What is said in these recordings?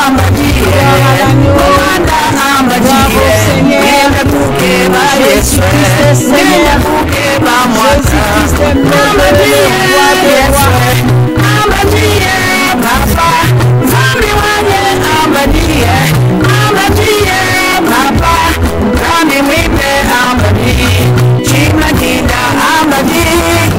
ambagie Wanda ambagie Nenda kukeba Yesu Nenda kukeba mwaka Ambagie Yesu Ambagie Papa Zambi wanye ambagie Ambagie Papa Zambi mwipe ambagie Chima kinda ambagie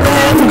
Yeah,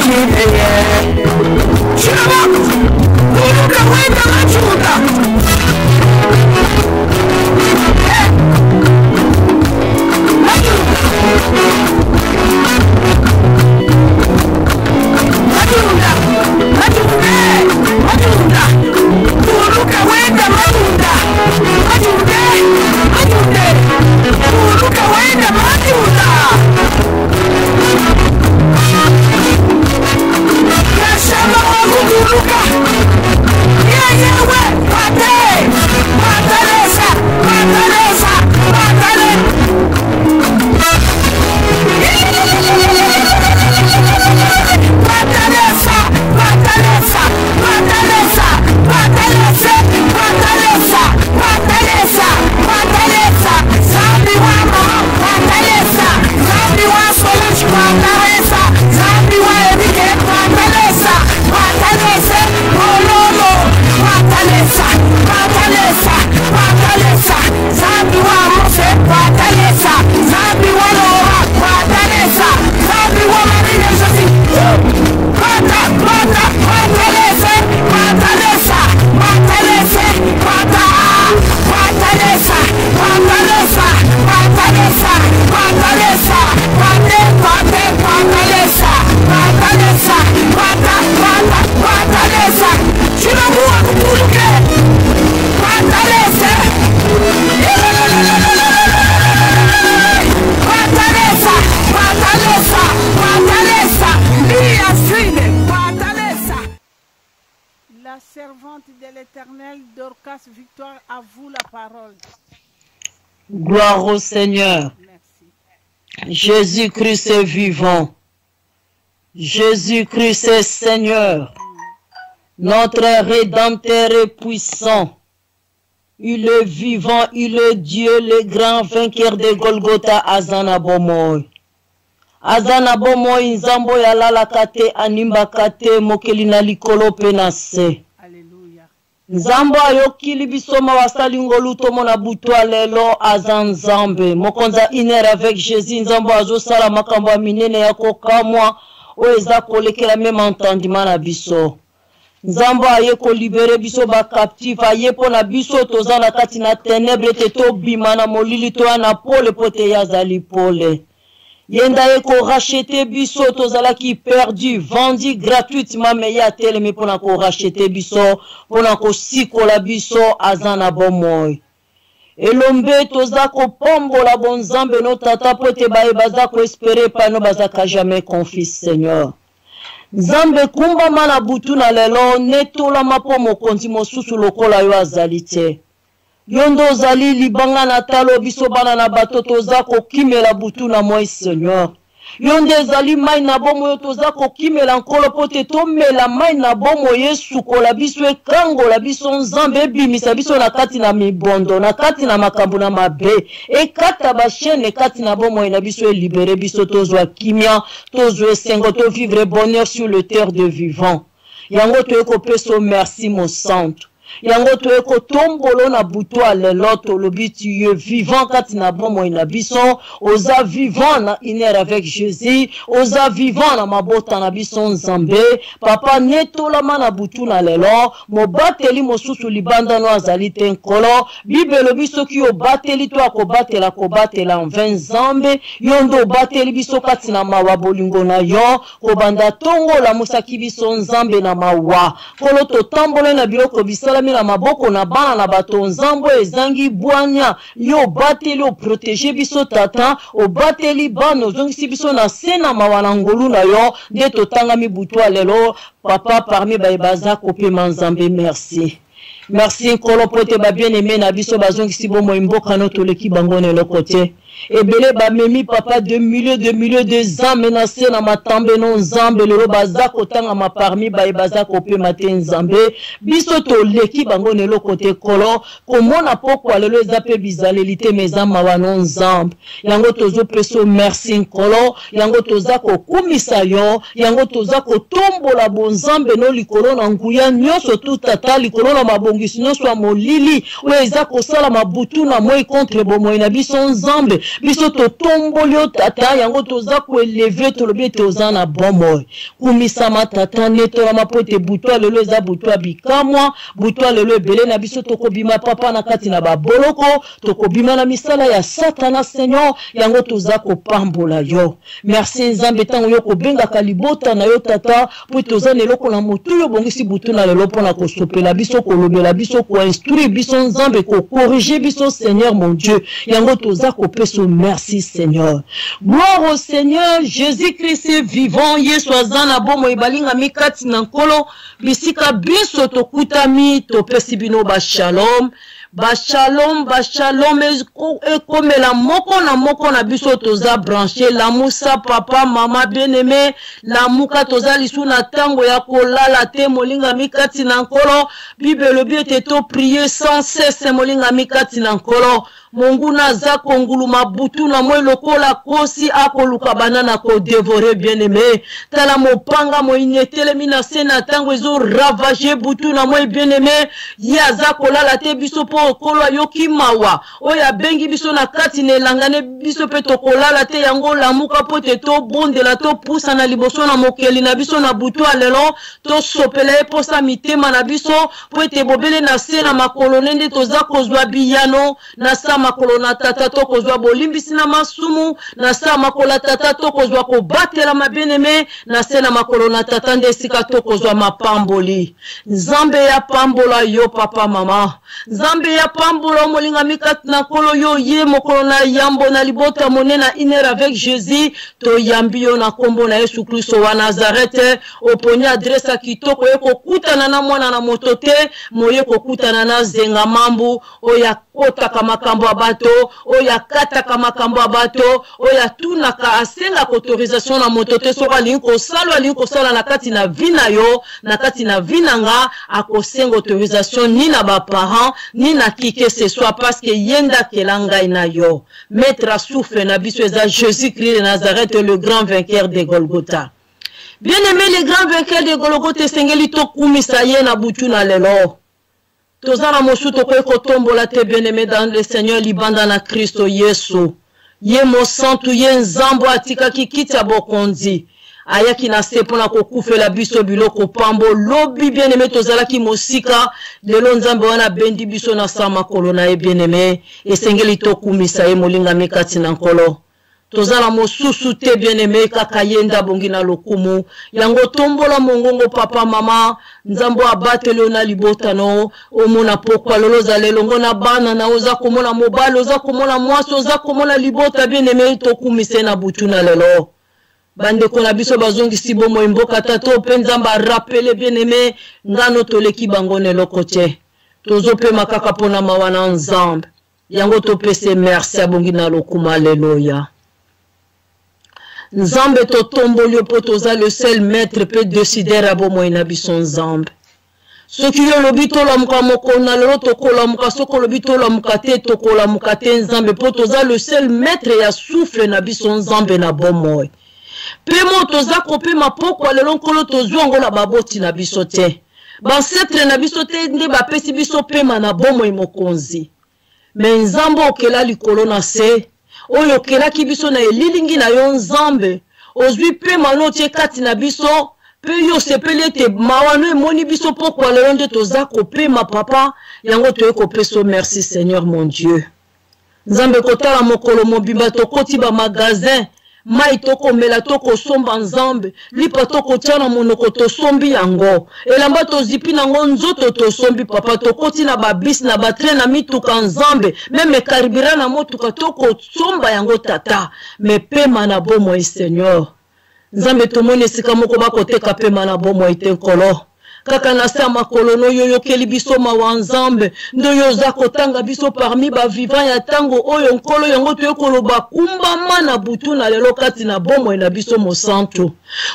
grâce, victoire, à vous la parole. Gloire au Seigneur. Merci. Jésus-Christ est vivant. Jésus-Christ est Seigneur. Notre Rédempteur est puissant. Il est vivant, il est Dieu, le grand vainqueur de Golgotha, Azana Bomoy. Azana Bomoy, Nzambo Yalala Kate, Animba Kate, Mokelina Likolo Penase. Alléluia. Nzambo ayokili bisoma wasali ngolu tomo na butwa lelo azan Nzambe. Mokonza iner avec Jésus, Nzambo azosala makambo minene ya kokamwa, oeza kolekela même entendement na biso. Nzambo aye ko libere biso ba captif aye pona biso toza na kati na ténèbre te to bima na molili to na pole pote yazali pole. Yenda ye ko racheter biso tozala ki perdu vendu gratuitement mais ya telemi pona ko racheter biso pona ko sikola biso azana bomoy. Elombe toza ko pombola bonzambe no tata pote baye baza ko espérer pa no bazaka jamais confie Seigneur. Nzambe kumba mana butu na lelo netola mapo mokonzi mosusu lokola yo azali te. Yondo zali libanga na talo biso bana na bato toza kokimela butu na moi Seigneur. Yonde zali mai na bomo yo toza kokimela nkolo pote tomela mai na bomo Yesu kola biso ekangola biso Nzambe ebimisa biso na kati na mibondo na kati na makambo na mabe ekata bashene kati na bomo na biso libere biso tozwa kimia tozwa esengo to vivre bonheur sur le terre de vivant. Yango to ekopeso merci mon sainte. Yango to eko tombolo na butwa lelo to lobiti ye vivant kati na bomo ina biso oza vivant na iner avec Jésus oza vivant na mabota na biso Nzambe papa netola mana butu na lelo mobateli mosusu libanda no azali te nkolo bibelo biso ki obateli to akobatela kobatela en 20 Nzambe yondo bateli biso kati na mawa bolingo na yo kobanda tongo la musaki biso Nzambe na mawa kolo to tambole na biloko bisala na maboko na bana na bato Nzambo ezangi bwanya yo bateli o protéger biso tata o bateli bana ozongisi biso na sena mawana ngolu na yo nde totanga mibutwa lelo papa parmi baza kopema Nzambe merci. Merci nkolo pote ba bien aimé na biso bazongisi bomo imboka no toleki bango ne lokote. Ebele ba memi papa de milieu de ans menacé na matambe no Nzambe lelo baza kotanga ma parmi baza kopé matin Nzambe biso to leki bango ne lokote kolo komona pokwa lelo ezape bizalelite mezama wa no Nzambe yango tozo peso merci nkolo yango toza kokumisa yo yango toza kotombola bonzambe no likolo na nguya nyonso tutata likolo na mabongisi nyonso ya molili oyo eza kosala mabutu na moi contre bomoi na biso Nzambe biso to tombolio tata yango toza ko elever to lobi toza na bomoi kumisa matata netola mapote butwa lelo eza butwa bikamwa butwa lelo ebele na biso to kobima papa na kati na baboloko to kobima na misala ya satana Seigneur yango toza ko pambola yo merci Nzambe tango yo ko benga kalibota na yo tata po toza neloko na motu yo bongisi butu na lelo pona ko sopela biso ko lobela biso ko instruire biso Nzambe ko corriger biso Seigneur mon Dieu yango toza ko peso merci Seigneur. Gloire au Seigneur, Jésus-Christ est vivant, Yesu azana bomo ibalinga mikati na nkolo, bisika biso tokutami topesi bino ba shalom. Ba shalom ekomela moko na biso toza branché la musa papa mama bien-aimé la muka toza lisu na tango ya kolala te molinga mikati na nkolo Bible biete to prier sans cesse molinga mikati na nkolo Monguna za konguluma butu na mwe lokola kosi akoluka banana ko dévorer bien-aimé tala mopanga mo inetele mina sena tango ezo ravager butu na mwe bien-aimé ya za kolala te biso po kolo yoki mawa oya bengi biso na kati ne langane biso pe to kolala te yango lamuka pote to bondela to pusa na liboso na mokeli na biso na butu alelo to sopele posa mitema na biso po ete bobele na sena makolo nende toza kozwa biyano na sa makolo na tata to kozwa bolimbisi na masumu na sa makolo tata to kozwa ko batela mabeneme na sena makolo na tata nde sika to kozwa mapamboli Nzambe ya pambola yo papa mama Nzambe nzambe ya pambola molinga mikati na kolo yo ye mokolo na yambo na libota monena iner avec Jésus to yambi yo na kombo na Yesu Kristo wa Nazareth oponi adresa kitoko yeko kutana na mwana na motote moye kokutana na zenga mambu oya kota kama kambo abato oya kata kama kambo abato oya tuna ka asenga autorisation na motote soka linko sala na kati na vina yo na kati na vinanga akosenga autorisation ni na ba parents ni na kike ce soit parce que yenda kelanga ina yo maître souffle na biso eza Jésus-Christ de Nazareth le grand vainqueur de Golgotha. Bien-aimé, les grands vainqueurs de Golgotha sengeli to kumisa ye na butu na lelo tozana mosuto ko kotombola te bien-aimé dans le Seigneur libanda na Kristo Yesu ye mo santu ye nzambo atika kikiti ya bokonzi ayaki na sepona kokufela biso biloko pambo lobi bien-aimé tozalaki mosika lelo nzambe wana bendi biso na sama kolona ye bien-aimé esengeli to kumisa ye molinga mikati na nkolo tozala mosusu te bien-aimé kaka yenda bongi na lokumu yango tombola mongongo papa mama nzambo abatelo na libotano omona pokwa lolo zalelo ngona bana na oza komona mobalo oza komona mwaso oza komona libota bien-aimé to kumise na butu na lelo bande kona biso bazongi sibo mo mboka tato penzamba rappele bien-aimé ngano toleki bangone lokote tozo pe makaka pona mawana nzambe yango to pese merci abongi na lokuma leloya nzambe to tombolio po toza le seul maître peut décider abo mo inabiso nzambe soki yo lobi tolamuka mokona lelo tokolamuka soko lobi tolamuka te tokolamuka te nzambe po toza le seul maître ya souffle na biso nzambe na bomoi pemo toza kopema pokwa lelo nkolo tozwa ngola baboti na biso te bansetre na biso te nde bapesi biso pema na bomoi mokonzi me nzambe okela likolo na se oyo kelaki biso na elilingi na yo nzambe ozwi pema no tie kati na biso pe yo sepeli ete mawano emoni biso pokwa lelo nde toza kopema papa yango toye kopeso merci Seigneur mon Dieu nzambe kotala mokolo mobimba tokoti ba magasin mai toko mela toko somba nzambe lipa toko tiana monoko to sombi yango elamba to zipi nango nzoto to sombi papa tokoti na babis na batre na mituka nzambe meme karibira na motuka toko somba yango tata me pema na bomo e Seigneur nzambe tomoni sika moko bakoteka pema na bomo ite nkolo kaka na sama kolono yoyo keli biso mawa nzambe ndo yo za kotanga biso parmi ba vivant ya tango oyo nkolo yango to koloba kumbama na butu na lelo kati na bomo na biso mosantu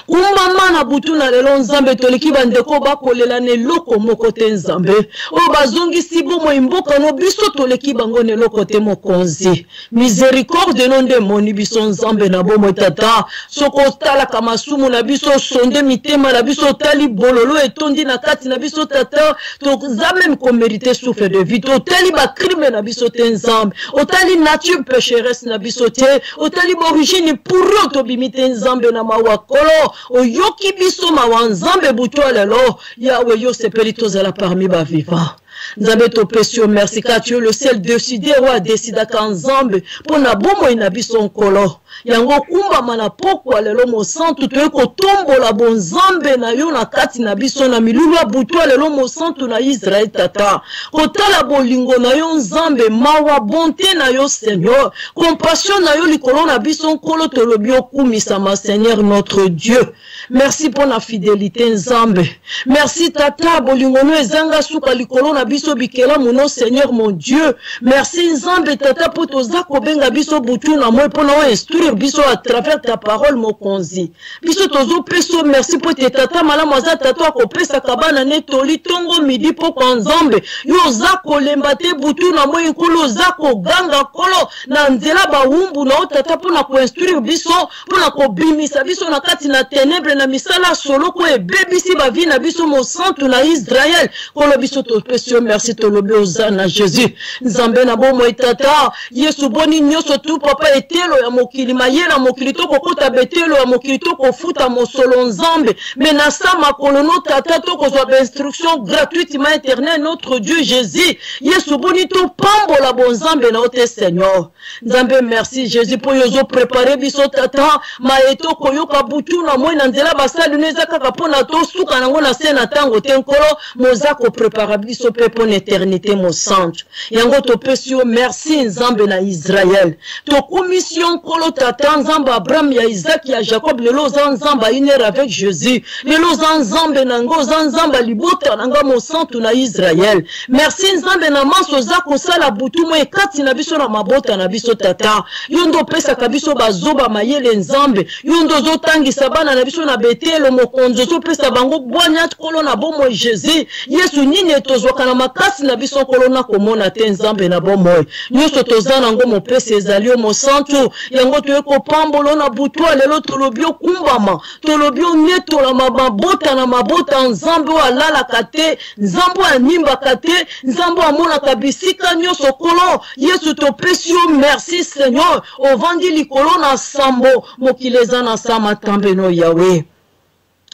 kumbama na butu na lelo nzambe toliki bandeko bakolela ne loko moko te nzambe o bazongi si bomo imboka no biso toleki bango ne loko te mokonzi miséricorde no nde moni biso nzambe na bomo tata soko tala kama sumu na biso sonde mitema na biso tali bololo etondi na kati na biso tata toza même ko mériter souffle de vie totali ba crime na biso te nzambe otali nature pécheresse na biso te otali origine pour to bimite nzambe na mawakolo oyoki biso mawa nzambe buto lelo yawe yo sepeli tozala parmi ba vivant nzambe to pesio merci car tu es le seul décideur wa décida ka nzambe pona bomo ina biso nkolo yango kumba mana pokwa lelo mosantu to ko tombola bonzambe na yo na kati na biso na milulu butu lelo mosantu na Israël tata kotala bolingo na yo nzambe mawa bonté na yo Seigneur compassion na yo likolo na biso nkolo to lobi okumisa ma Seigneur notre Dieu merci pour la fidélité nzambe merci tata bolingo no ezanga suka likolo na biso bikela mono Seigneur mon Dieu merci nzambe tata po toza kobenga biso butu na moi pona o instruire biso à travers ta parole mokonzi biso tozo peso merci po te tata mala moza tata ko pesa kabana ne toli tongo midi po kwa nzambe yo za kolemba te butu na moi nkolo za ko ganga kolo na nzela ba wumbu na o tata pona ko instruire biso pona ko bimisa biso na kati na ténèbres na misala solo ko ebebisi ba vie na biso mo santu na Israël kolo biso to peso merci to lobi ozana Jésus nzambe na bomo tata Yesu boni nyoso tu papa etelo ya mokili kondima ye na mokili tokokota betelo ya mokili tokofuta mosolo nzambe me na sa makolo no tata tokozwa bainstruction gratuitement éternel notre Dieu Jésus yesu boni topambola bonzambe na ote Seigneur nzambe merci Jésus po yozo préparer biso tata maeto koyoka butu na moi na nzela basali neza kaka pona to suka nango na se na tango te nkolo moza ko préparer biso pe pour l'éternité mon centre yango to pesio merci nzambe na Israël to commission kolo tata nzambe Abraham ya Isaac ya Jacob lelo nzamba une heure avec Jésus lelo nzambe nango nzamba libota nanga mon centre na Israël merci nzambe na maso za kosala butu mo ekati na biso na mabota na biso tata yondo pesa kabiso bazoba mayele nzambe yondo zotangisa bana na biso na betelo mokonzo zo pesa bango bwanya kolo na bomo Jésus yesu nini tozwaka na makasi na biso kolo na komona te nzambe na bomo nyoso tozana ngo mo pesa ezali mo santu yango toyeko pambolo na butu lelo tolobio kumbama tolobio netola mabota na mabota nzambe alala kate nzambe animba kate nzambe amona kabisika nyoso kolo yesu to pesio merci Seigneur ovandi likolo na sambo mokileza na sama tambeno Yahweh.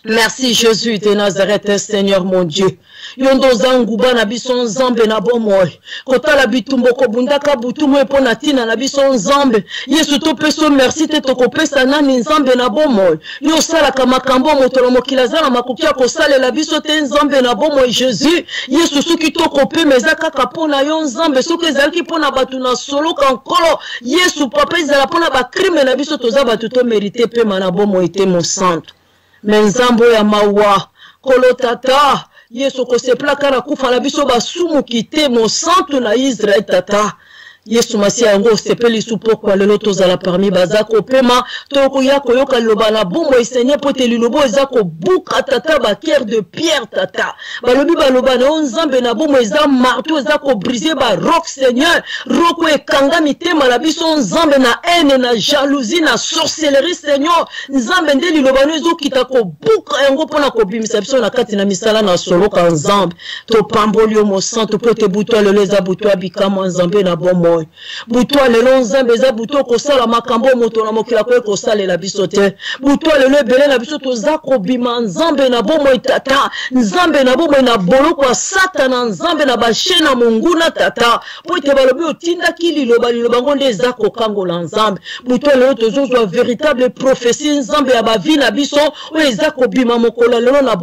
Merci Jésus de Nazareth, Seigneur mon Dieu. Yondo zanguba na biso nzambe na bomoy. Kota la bitumbo ko bundaka butumo epona tina na biso nzambe. Yesu to peso merci te to kopesa nani nzambe na bomoy. Yo sala kama kambo motolo mokilazana makokia ko sale la biso te nzambe na bomoy Jésus. Yesu suki to kope mezaka kapona yo nzambe soki ezalaki pona batu na solo kankolo. Yesu papa ezala pona ba crime na biso toza batu to mérité pe mana bomoy te mon centre. Menzambo ya mawa kolo tata yesu ko se plaka na kufa na biso basumu kite mo santu na Israël tata yesu masia yango sepeli supo kwa lelo tozala parmi bazako pema toko ya koyoka loba na bomo Seigneur pote lilobo ezako buka tata ba cœur de pierre tata balobi baloba na nzambe na bomo eza marteau ezako briser ba roc Seigneur roko ekanga mitema na biso nzambe na haine na jalousie na sorcellerie Seigneur nzambe nde liloba no ezokita ko buka yango pona ko bimisa biso na kati na misala na solo ka nzambe to pambolio mo santo pote butwa lelo eza butwa bikamo nzambe na bomo butwa lelo nzambe za buto kosala makambo moto na mokila ko kosalela biso te butwa lelo ebele na biso toza kobima nzambe na bomo tata nzambe na bomo na boloko ya satana nzambe na bashena monguna tata po ete balobi otindaki liloba ngo nde eza kokangola nzambe butwa lelo tozozwa véritable prophétie nzambe ya bavi na biso oyo eza kobima mokolo lelo na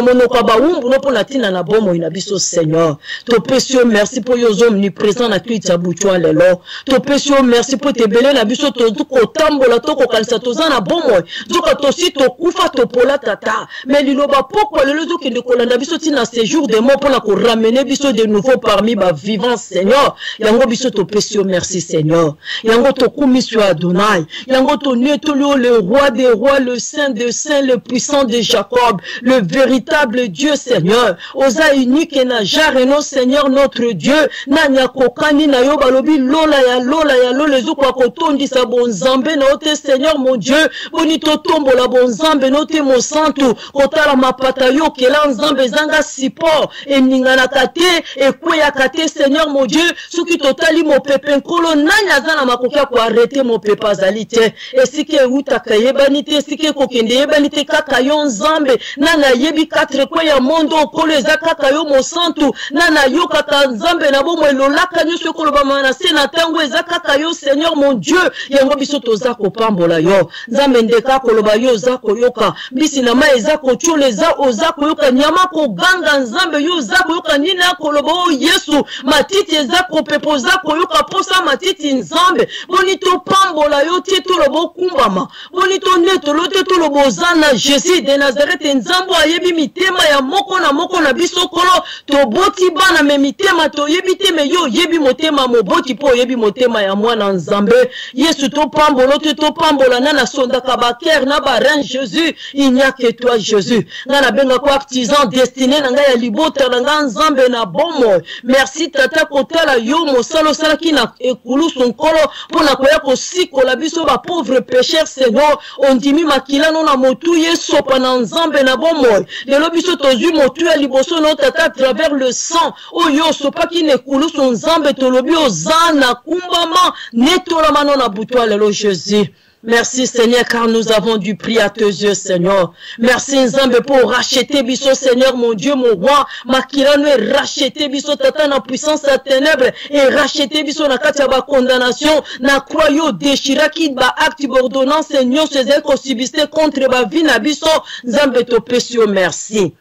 monoko ya bawumbu no mpo na ntina na bomo na biso Seigneur topesi yo merci po yo omniprésent na kiti ya butwa lelo topesi yo merci po tebele na biso tokotambola tokokanisa toza na bomoi zoka tosi tokufa topola tata mais liloba pokwa lelo zokende kolanda biso tina séjour de mort mpona koramener biso de nouveau parmi bavivants Seigneur yango biso topesi yo merci Seigneur yango tokumisi yo Adonai yango tonietoli yo le roi des rois le saint des saints le puissant de Jacob le véritable Dieu Seigneur oza unique na jareno Seigneur notre Dieu nanya kokani na yo balobi lola ya lola ezokwa kotondisa bonzambe na ote Seigneur mon Dieu boni totombola bonzambe na ote mon santu kotala mapata yo kela nzambe zanga support eninganaka te ekweyaka te Seigneur mon Dieu soki totali mopepe nkolo nani aza na makoki ya koarrete mopepe azali te esika eutaka yebani te esika ekokende yebani te kaka yo nzambe nani ayebi 4 kwe ya mondo okolo eza kaka yo mosantu nani ayokaka nzambe na bomo elolaka nyonso ekolobama na se na ntango eza kaka yo Seigneur mon Dieu yango biso toza kopambola yo nzambe ndeka koloba yo oza koyoka mbisi na mai eza kotiola eza oza koyoka nyama koganga nzambe yo oza koyoka nini akoloba o Yesu matiti eza kopepa oza koyoka posa matiti nzambe boni topambola yo tie toloba okumbama boni tonetolo te toloba oza na Jésus de Nazareth nzambe ayebi mitema ya moko na biso kolo toboti bana me mitema toyebi te me yo yebi motema moboti po yebi motema ya mwana nzambe Yesu topambola te topambola na sondaka baker na barin Jésus il n'y a que toi Jésus na benga ko artisan destiné na ngai ya libota na ngai nzambe na bomo merci tata kotala yo mosalo sala kina ekulu sonkolo pona koya kosikola biso ba pauvre pécheur Seigneur ondimi makila no na motu yeso pana nzambe na bomo lelo biso tozui motu ya liboso no tata à travers le sang o yo sopa ki nekulu kulusu nzambe tolobi ozana kumbama netola manona butwa lelo Jésus. Merci Seigneur car nous avons du prix à tes yeux Seigneur. Merci Nzambe pour racheter biso Seigneur mon Dieu mon roi. Makila nous est racheté biso tata na puissance à ténèbres et racheter biso na kati ya ba condamnation na croyo déchira ki ba acte d'ordonnance Seigneur c'est ko subiste contre ba vie na biso Nzambe to pesio merci.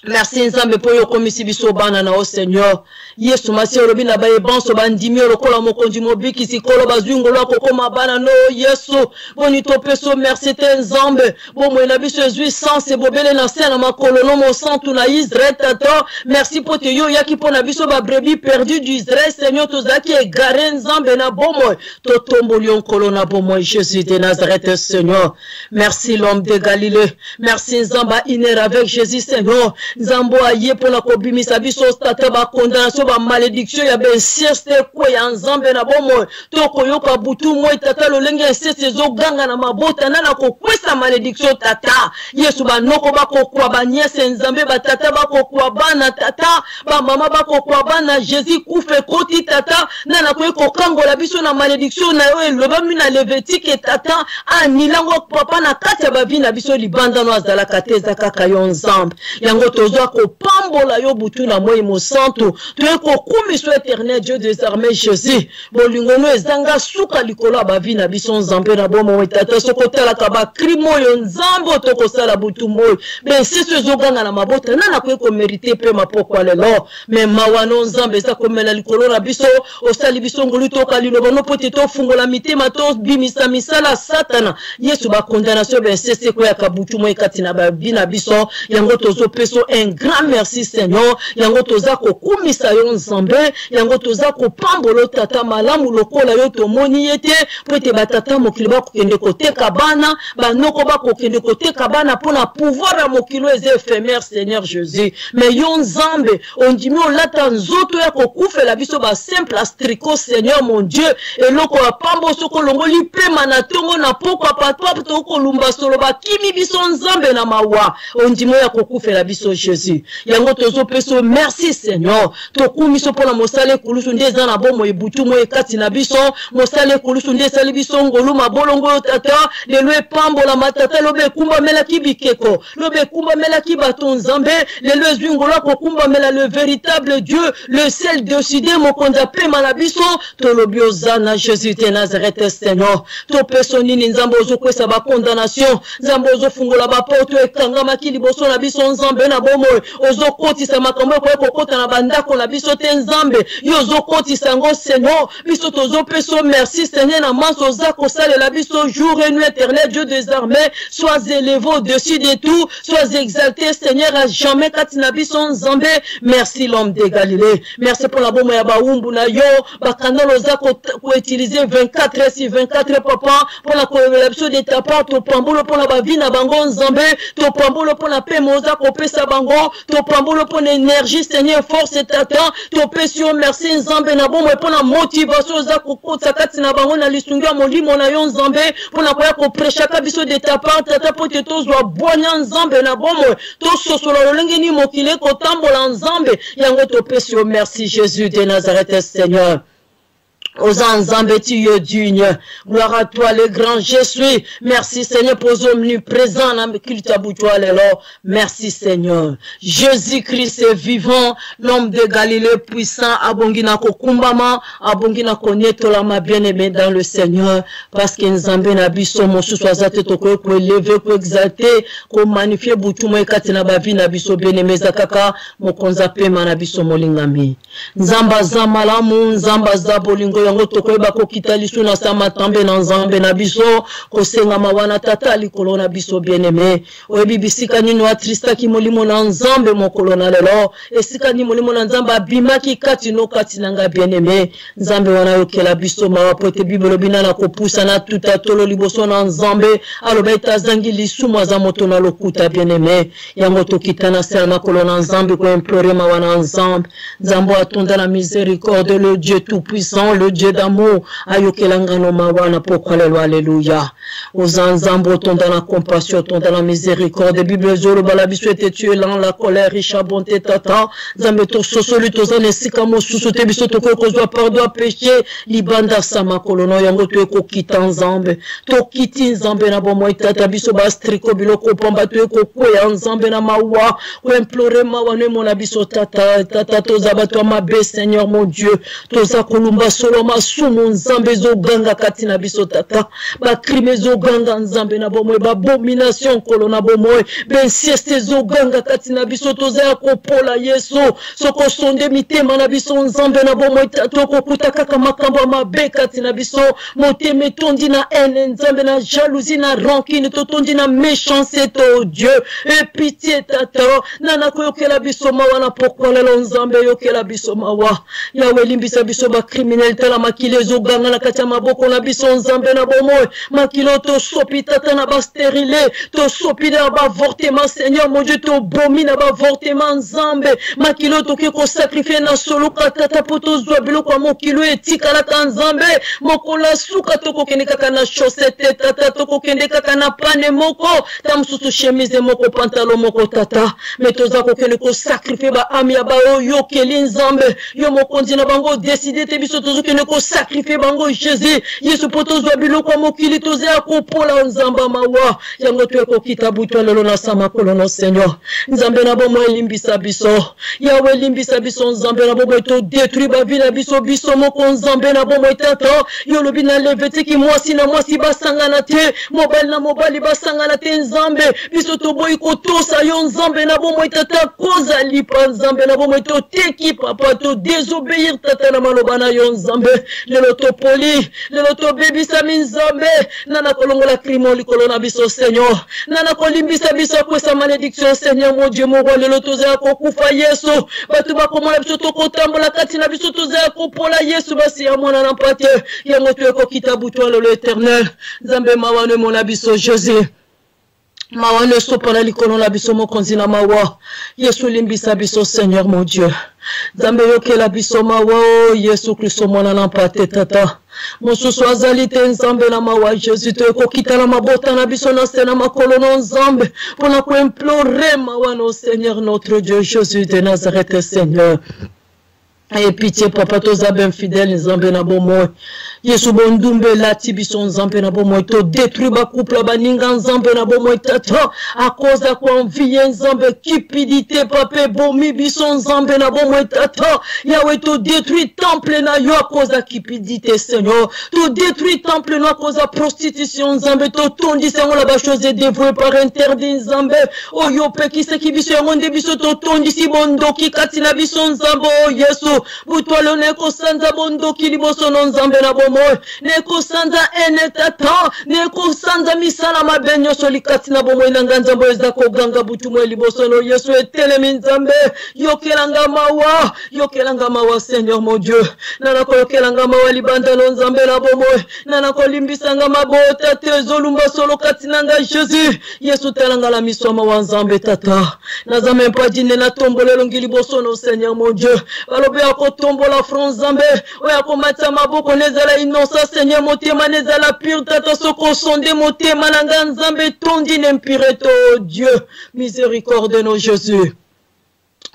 Merci Nzambe po yo komisi biso bana na o Seigneur. Yesu masi olobi na baye banso bandimi lokola mokonzi mobiki sikolo bazwingo lwa kokoma bana no Yesu. Boni to peso merci te Nzambe. Bo mo na biso ezwi sans bobele na sena makolo no mo santu na Israël tata. Merci po te yo yaki po na biso ba brebis perdu du Israël Seigneur to zaki egare Nzambe na bomo. To tomboli onkolo na bomo Jésus de Nazareth Seigneur. Merci l'homme de Galilée. Merci Nzamba iner avec Jésus Seigneur. Nzambo aye pour la kobimisa biso stata ba condamnation ba malédiction ya ben sieste ko ya Nzambe na bomo to koyoka butu moi tata lolenge sieste zo ganga na mabota na ko kwesa malédiction tata Yesu ba noko ba ko kwa ba niese Nzambe ba tata ba ko kwa bana tata ba mama ba ko kwa bana Jésus kufe koti tata na ko kangola biso na malédiction na yo eloba mina Lévitique tata anilango papa na kati ba vina biso libanda no azala kateza kaka yo Nzambe yango tozo ko pambola yo butu na moi mo santo to ko kumiso éternel Dieu des armées Jésus bolingo no ezanga suka likolo ba vi na biso Nzambe na bomo tata sokotala ka ba krimo yo Nzambe to ko sala butu moi ben c'est zo ganga na mabota na ko mériter pe mapoko lelo mais mawano Nzambe za ko mela likolo na biso o sali biso ngolu to kalilo bono pote to fungola mitema to bimisa misala satana Yesu ba condamnation ben c'est ko ya kabutu moi katina ba vi na biso yango tozo peso un grand merci Seigneur yango toza ko kumisa yo Nzambe yango toza ko pambolo tata malamu lokola yo to moni yete pote batata mokili ba kokende koteka bana banoko ba kokende koteka bana pona pouvoir ya mokilo eze éphémère Seigneur Jésus mais yo Nzambe ondimi olata nzoto ya kokufela biso ba simple astriko Seigneur mon Dieu eloko ya pambo soko longoli pema na tongo na pokwa patwa to ko lumba solo ba kimi biso Nzambe na mawa ondimi ya kokufela biso Jésus yango tozo peso merci Seigneur to kumiso pona mosale kulusu ndeza na bomo ebutu mo ekati na biso mosale kulusu ndeza li biso ngolu mabolongo tata lelo epambola matata lobe kumba mela kibikeko lobe kumba mela kibato Nzambe lelo ezwingolo ko kumba mela le véritable Dieu le seul décidé mokonza pema na biso to lobi ozana Jésus de Nazareth Seigneur to peso nini Nzambe ozo kwesa ba condamnation Nzambe ozo fungola ba porte ekanga makili boso na biso Nzambe na bomo ozo kotisa makambo ko kota na bandako na biso te Nzambe yo ozo kotisa ngo Seigneur biso tozo peso merci Seigneur na manso za ko sale la biso jour et nuit éternel Dieu des armées sois élevé au-dessus de tout sois exalté Seigneur à jamais katina biso Nzambe merci l'homme de Galilée merci pour la bomo ya baumbu na yo bakandalo za ko utiliser 24 heures sur 24 papa pour la collaboration de ta part to pambolo pour la bavi na bango Nzambe to pambolo pour la paix moza ko pesa bango to pambolo pour l'énergie Seigneur force et tata to pesio merci Nzambe na bomo pour la motivation za ko kota katina bango na lisunga molimo na yo Nzambe pour la ko prêcher ka biso de ta part tata pour te tozwa bonya Nzambe na bomo to sosola lolenge ni mokile ko tambola Nzambe yango to pesio merci Jésus de Nazareth Seigneur. Aux Nzambe tu es digne. Gloire à toi le grand je suis. Merci Seigneur pour omniprésent na culte abutwa lelo. Merci Seigneur. Jésus-Christ est vivant, l'homme de Galilée puissant, abongina kokumbama, abongina konyetola ma bien-aimé dans le Seigneur parce que Nzambe na biso mosu swazate to ko élever ko exalter, ko magnifier butu mo ekati na bavi na biso bien-aimé zakaka mokonza pema na biso molingami. Nzamba za malamu, nzamba za bolingo yango tokoyeba ko kitalisu na sama tambe na Nzambe na biso ko senga mawana tata likolo na biso bien-aimé oyebi bisika nini wa trista ki molimo na Nzambe mokolo na lelo esika ni molimo na Nzambe abimaki kati no kati nanga bien-aimé Nzambe wana yokela biso mawa pote bibelo bina na kopusa na tuta tolo liboso na Nzambe aloba itazangi lisumwa za moto na lokuta bien-aimé yango tokitana sel makolo na Nzambe ko implorer mawana Nzambe Nzambe atonda la miséricorde le Dieu tout puissant le le Dieu d'amour. Ayokelanga no mawana pourquoi le alléluia. Aux ensembles, ton dans la compassion, ton dans la miséricorde. Bible zolo balabiso était tué dans la colère, richa bonté tata. Zameto sosoli tozan esika mo susote biso toko kozwa pardon péché. Libanda sama kolono yango tu eko kita nzambe. To kiti nzambe na bomo tata biso bastriko biloko pamba tu eko kwe nzambe na mawa. Ou implorer mawa ne mon abiso tata tata toza bato mabe Seigneur mon Dieu. Toza kolumba solo masumu nzambe zo ganga katina biso tata. Ba crime zo ganga nzambe na bomo ba abomination kolona bomo ben sieste zo ganga katina biso toza kopola Yesu soko sonde mitema na biso nzambe na bomo tata ko kutaka kama makambo mabe katina biso moteme tondi na haine nzambe na jalousie na rancune totondi na méchanceté oh Dieu et pitié tata nana koyokela biso mawa na pourquoi lelo nzambe yokela biso mawa yawe limbisa biso ba criminel tala makile zo ganga na kati ya maboko na biso nzambe na bomo makilo to sopi tata na ba stérile to sopi na ba avortement Seigneur mon Dieu to bomi na ba avortement nzambe makilo to ke ko sacrifier na solo tata poto zwa biloko mokilo etikala nzambe mokola suka toko kende kaka na chaussette tata toko kende kaka na pane moko tamsusu chemise moko pantalon moko tata metoza ko kende ko sacrifier ba ami ya ba oyo keli nzambe yo mokonzi na bango décider te biso tozo kende ko sacrifier bango Jésus Yesu poto zwa biloko mokili toza ko pola nzamba mawa yango tu ko kitabu to lelo na sama kolono Seigneur nzambe na bomo elimbisa biso yawe limbisa biso nzambe na bomo to détruire ba vie na biso biso moko nzambe na bomo tata yo lobi na levetiki mwasi na mwasi basangana te mobali na mobali basangana te nzambe biso to boyi ko tosa yo nzambe na bomo tata koza lipa nzambe na bomo to teki papa to désobéir tata na maloba na yo nzambe lelo to poli lelo to bebisa nzambe nana kolongola crime likolo na biso Seigneur nana kolimbisa biso kwesa malédiction Seigneur mon Dieu mon roi lelo to za ko kufa Yesu batu bakomona biso to kotambola kati na biso to za ko pola Yesu basi ya mwana na mpate yango tu eko kitabu to lelo éternel nzambe mawane mon abiso Jésus mawane sopana likolo na biso mokonzi na mawa Yesu limbisa biso Seigneur mon Dieu nzambe yokela biso mawa Yesu Kristo mwana na mpate tata mosusu azali te nzambe na mawa Jésus to ekokita na mabota na biso na se na makolo na nzambe mpona koimplore mawa no Seigneur notre Dieu Jésus de Nazareth Seigneur et pitié papa toza ben fidèle nzambe na bomo Yesu bondumbe lati biso nzambe na bomo to détruire ba couple ba ninga nzambe na bomo tata à cause de quoi envie nzambe cupidité papa bomi biso nzambe na bomo tata yawe to détruire temple na yo à cause de cupidité Seigneur to détruire temple na à cause de prostitution nzambe to tondi Seigneur la ba chose dévouée par interdit nzambe o yo pe ki se ki biso ngonde biso to tondi si bondoki katina biso nzambe o Yesu butwalo neko sanza bondoki liboso no nzambe na bomo neko sanza ene tata neko sanza misala mabenyo solikati na bomo inanga nzambe ezako ganga butumwe liboso no Yesu etelemi nzambe yokelanga mawa Seigneur mon Dieu nana ko yokelanga mawa libanda no nzambe na bomo nana ko limbisanga mabota tezolumba solo katinanga Jésus Yesu telanga la misoma wa nzambe tata nazame mpadine na tombolelo ngiliboso no Seigneur mon Dieu balobe akotombola front nzambe oya komata maboko nezala innocent Seigneur motema nezala pure tata soko sonde motema nanga nzambe tondi n'impireto Dieu miséricorde no Jésus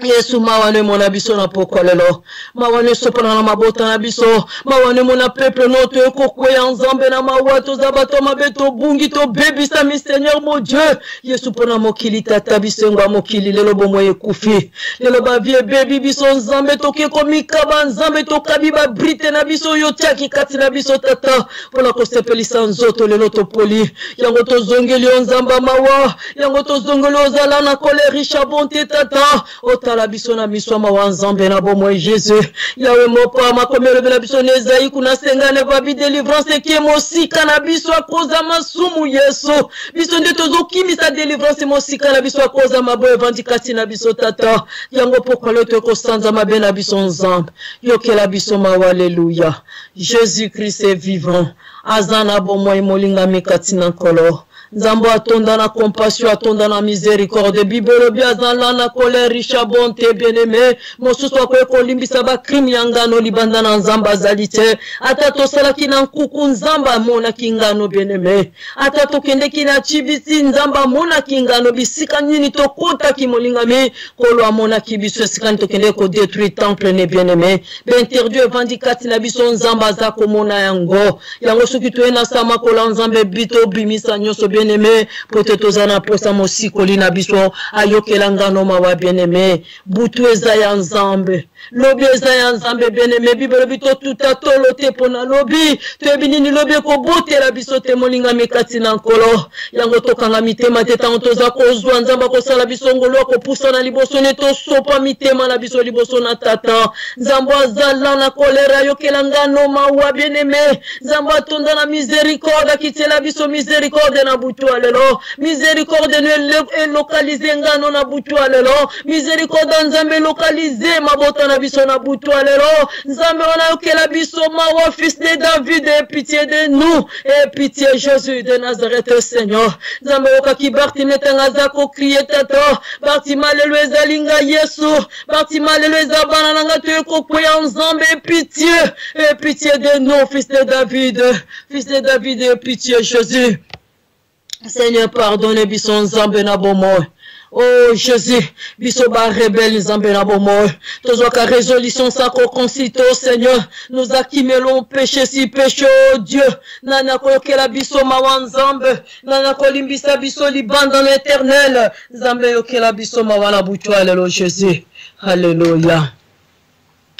Yesu mawane mona biso na poko lelo mawane sopana na mabota na biso mawane mona peuple noto ekokwe ya nzambe na mawato za bato mabeto bungi to bebisa mi Seigneur mon Dieu Yesu pona mokili tata bisengo mokili lelo bomo ekufi lelo ba vie bebi biso nzambe toke komika ba nzambe to kabiba brite na biso yo tiaki kati na biso tata pona ko sepelisa nzoto lelo to poli yango to zongeli nzamba mawa yango to zongeli ozala na kolerisha bonte tata tala biso na misoma wa nzambe na bomo Jésus yawe mopa makomelo bela biso nezai kuna sengane babi délivrance ki mosika na biso akoza masumu Yesu biso nde tozokimisa délivrance mosika na biso akoza mabo evandikati na biso tata yango poko leto ko sanza mabe na biso nzambe yokela biso mawa alléluia Jésus Christ est vivant azana bomo imolinga mikati na kolo Nzambo atonda na compassion, atonda na miséricorde. Bibelo biazala na colère, richa bonté, bien-aimé. Mosusu kwa kolimbisa ba crime yangano libanda na nzamba zalite. Atato salaki na nkuku nzamba mona kingano bien-aimé. Atato kende kina chibisi nzamba mona kingano bisika nini tokota kimolingami. Kolo amona kibiso sikani tokende ko détruire temple ne bien-aimé. Interdit evandikati na biso nzamba za komona yango. Yango soki tuena sama kola nzambe bito bimisa nyoso bien-aimé. Poteto zana posa mosikoli na biso ayokela ngano mawa bien-aimé. Butu eza ya nzambe. Lobi eza ya nzambe bien-aimé. Bibelo bito tuta tolo te pona lobi. Tuebinini lobi ko bote la biso te molinga mikati na nkolo. Yango tokanga mitema te tango toza kozwa nzamba kosala biso ngolo ko pusa na liboso ne to sopa mitema na biso liboso na tata. Nzambo azala na kolera yokela ngano mawa bien-aimé. Nzambo atonda na miséricorde kitela biso miséricorde na butu alelo. Miséricorde ne localiser ngano na butu alelo. Miséricorde nzambe localiser mabota na biso na butu alelo. Nzambe wana yokela biso mawa fils de David, et pitié de nous, et pitié Jésus de Nazareth Seigneur. Nzambe okaki Bartimée tengaza ko crier tata. Bartimée lelo ezalinga Yesu. Bartimée lelo ezabana nanga tuyeko kweya nzambe, et pitié de nous, fils de David, et pitié Jésus. Seigneur, pardonne biso nzambe na bomoy. Oh Jésus, biso ba rebelle nzambe na bomoy. Tozoka résolution sa ko concito Seigneur. Nous akimelons péché si péché, oh Dieu. Nana ko yokela biso mawa nzambe. Nana ko limbisa biso libanda l'éternel. Nzambe yokela biso mawa na butwa lelo Jésus. Alléluia.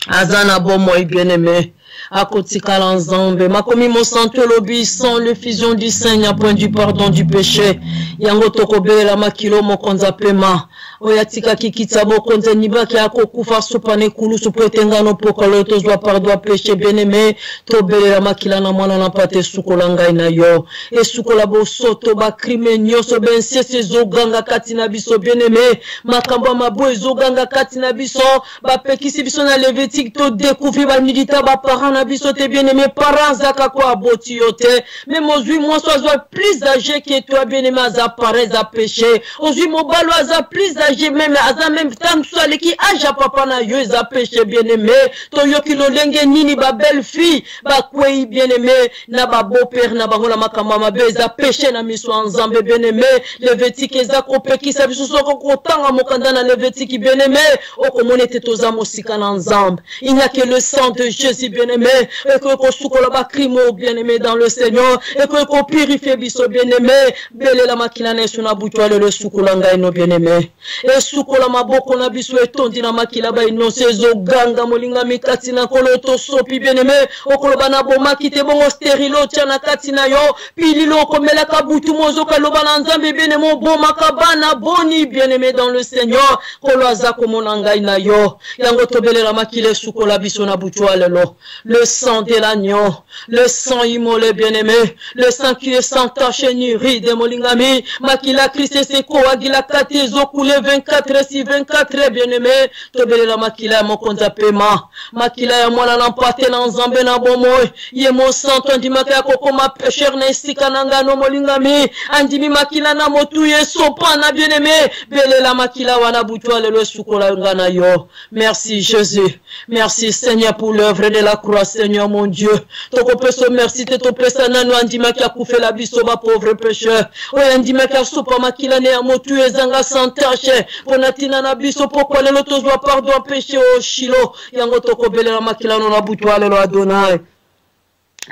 Azana bomoy bien-aimé. À côté Kalanzambe, ma commis mon santo l'obéissant, le fusion du Seigneur, point du pardon du péché. Yango tokobe la makilo mo konza pema. Oyatika kikita bo konza nibaki ako kufa supane kulu supretengano pokalo tozwa pardon péché bien-aimé. Tobele la makila na mwana na pate sukola ngai na yo. E sukola bo soto ba crime nyoso ben sese zoganga kati na biso bien-aimé. Makambo mabo ezoganga kati na biso. Ba pekisi biso na Lévitique to découvrir ba nidita ba parents na biso te bien-aimé. Parents zaka ko aboti yote. Même aujourd'hui moi sois plus âgé que toi bien-aimé aza paré za péché. Aujourd'hui mo balo aza plus âgé même aza même tam swali ki aja papa na yo za péché bien-aimé. To yo ki lo lenge nini ba belle fille ba kwei bien-aimé na ba beau-père na bango la makamba mabe za péché na miso nzambe bien-aimé. Lévitique eza ko pekisa biso soko kotanga mokanda na Lévitique bien-aimé. Okomone te toza mosika na nzambe. Il n'y a que le sang de Jésus bien-aimé. Et que ko sukola ba crime bien-aimé dans le Seigneur. Et que ko purifie biso bien-aimé. Bele la makila na suna butwa le sukola ngai no bien-aimé. Et sukola maboko na biso etondi na makila ba inonse zo ganga molinga mikati na koloto sopi bien-aimé. Okolo bana boma kite bongo sterilo tia na kati na yo. Pililo komela ka butu mozo ka lobana nzambe bien-aimé boma kabana boni bien-aimé dans le Seigneur. Kolo azako monanga na yo. Yango tobele la makile sukola biso na butwa lelo. Le sang de l'agneau, le sang immolé bien-aimé, le sang qui est sans tache ni ride molingami, makila Christ se coagila kate zo coulé 24 si 24 bien-aimé, tobele la makila mon konza pema, makila ya mwana nampate na nzambe na bomoy, ye mon sang tondi makaya koko ma pécheur na isika nanga no molingami, andimi makila na motu ye sopa na bien-aimé, bele la makila wana butwa le sukola ngana yo. Merci Jésus, merci Seigneur pour l'œuvre de la croix, Seigneur mon Dieu. Toko peso merci te to pesa nanu andima ki akufe la biso ba pauvre pécheur. Oye andima ki asopa makila ne amotu ezanga sans tache. Ponatina na biso pokwa lelo tozwa pardon péché o shilo. Yango toko bele la makila no na butwa lelo Adonai.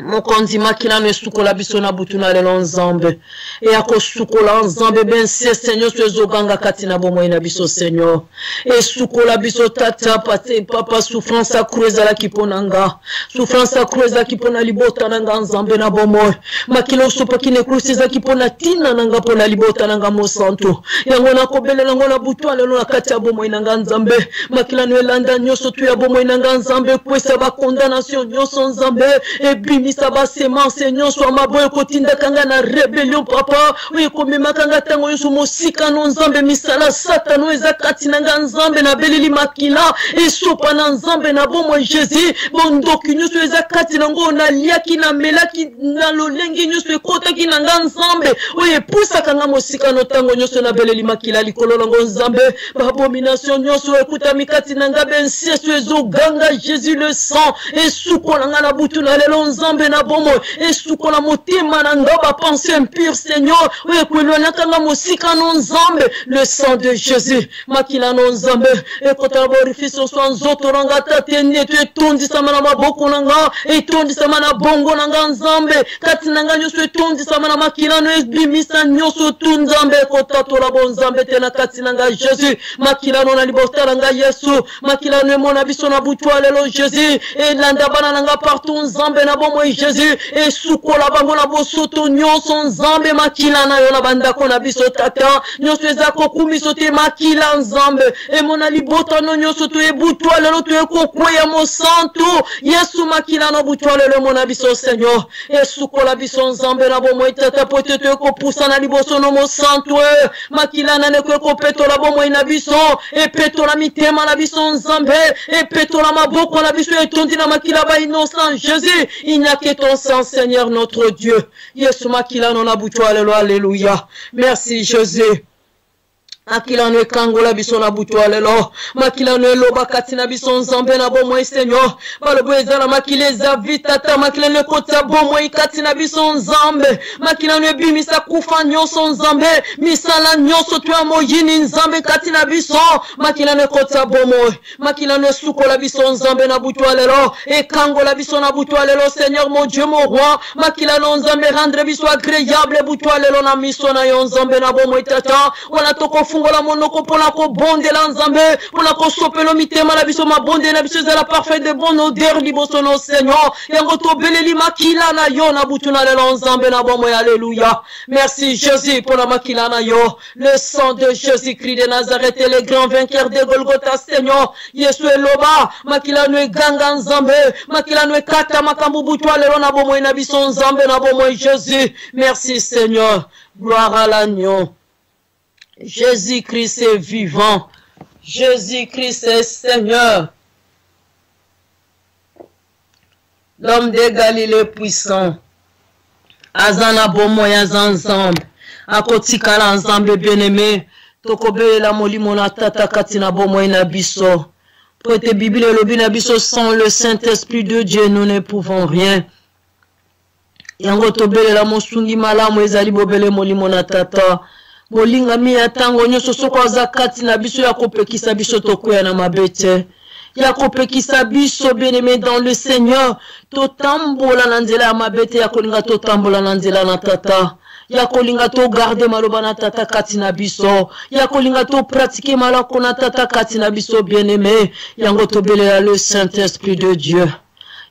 Mokonzi makila ne sukola biso na butuna lelo nzambe. E ako sukola nzambe ben se Seigneur so ganga kati na bomo ina biso Seigneur. E sukola biso tata pate papa souffrance akrueza la kiponanga. Souffrance akrueza kipona libota nanga nzambe na bomo. Makila usopa kine krueza kipona tina nanga pona libota nanga mosanto. Yango na kobele nango na butwa lelo na kati ya bomo ina nzambe. Makila no elanda nyoso tu ya bomo ina nzambe kwesa ba condamnation nyoso nzambe e bimisa ba semence nyonso maboyo kotinda kanga na rébellion papa oyo komema kanga tango nyonso mosika no nzambe misala satano eza kati na nga nzambe na beleli makila esopa na nzambe na bomo Jésus bondoki nyonso eza kati na ngo na liaki na melaki na lolenge nyonso ekotaki na nga nzambe oyo epusaka nga mosika no tango nyonso na beleli makila likolo na ngo nzambe babomination nyonso ekutami kati na nga benseso ezoganga Jésus le sang esukola nga na butu na lelo nzambe na bomo esukola motema na nga bapense impure Seigneur oyo ekwelwanaka nga mosika no nzambe le sang de Jésus makila no nzambe ekotala borifiso so nzoto na nga tate neto etondisama na maboko na nga etondisama na bongo na nga nzambe kati na nga nyonso etondisama na makila no ebimisa nyonso tu nzambe ekotatola bo nzambe tena kati na nga Jésus makila no na libota na nga Yesu makila no emona biso na butu lelo Jésus elanda bana na nga partout nzambe na bomo Jésus esukola bango na bosoto nyonso nzambe makila na yo na bandako na biso tata nyonso eza kokumiso te makila nzambe emona libota no nyonso to ebutu lelo to ekokweya mosantu Yesu makila no butu lelo emona biso Seigneur esukola biso nzambe na bomo tata pote to ekopusa na liboso no mosantu makila na neko ekopetola bomo na biso epetola mitema na biso nzambe epetola maboko na biso etondi na makila ba innocent Jésus il n'y a que ton sang Seigneur notre Dieu Yesu makila no na butu alléluia merci Jésus akila no kangola biso na butu lelo makila no eloba kati na biso nzambe na bomo Seigneur balobo ezala makila eza vitata makila no kota bomo kati na biso nzambe makila no ebimisa kufa nyonso nzambe misala nyonso tu amoyini nzambe kati na biso makila no kota bomo makila no sukola biso nzambe na butu lelo ekangola biso na butu lelo Seigneur mon Dieu mon roi makila no nzambe rendre biso agréable butu lelo na miso na yo nzambe na bomo tata wana toko fungola monoko pona ko bondela nzambe pona ko sopelo mitema na biso mabonde na biso za la parfaite de bonne odeur liboso no Seigneur yango to beleli makila na yo na butu na lelo nzambe na bomo alléluia merci Jésus pour la makila na yo le sang de Jésus-Christ de Nazareth le grand vainqueur de Golgotha Seigneur Yesu eloba makila no ganga nzambe makila no kata makambu butu lelo na bomo na biso nzambe na bomo Jésus merci Seigneur gloire à l'agneau Jésus-Christ est vivant. Jésus-Christ est Seigneur. L'homme de Galilée puissant. Azana bomo ya ensemble. Akotika la ensemble bien-aimé. Tokobe la molimo na tata katina bomo na biso. Prêtez Bible et le biso sans le Saint-Esprit de Dieu, nous ne pouvons rien. Yango tobele la mosungi malamu ezali bobele molimo na tata. Bolinga mi atango nyonso soko zakati na biso ya kopekisa biso tokoya na mabete ya kopekisa biso bien-aimé dans le Seigneur totambola na nzela ya mabete ya kolinga totambola na nzela na tata ya kolinga to garder maloba na tata kati na biso ya kolinga to pratiquer malako na tata kati na biso bien-aimé yango tobelela le Saint-Esprit de Dieu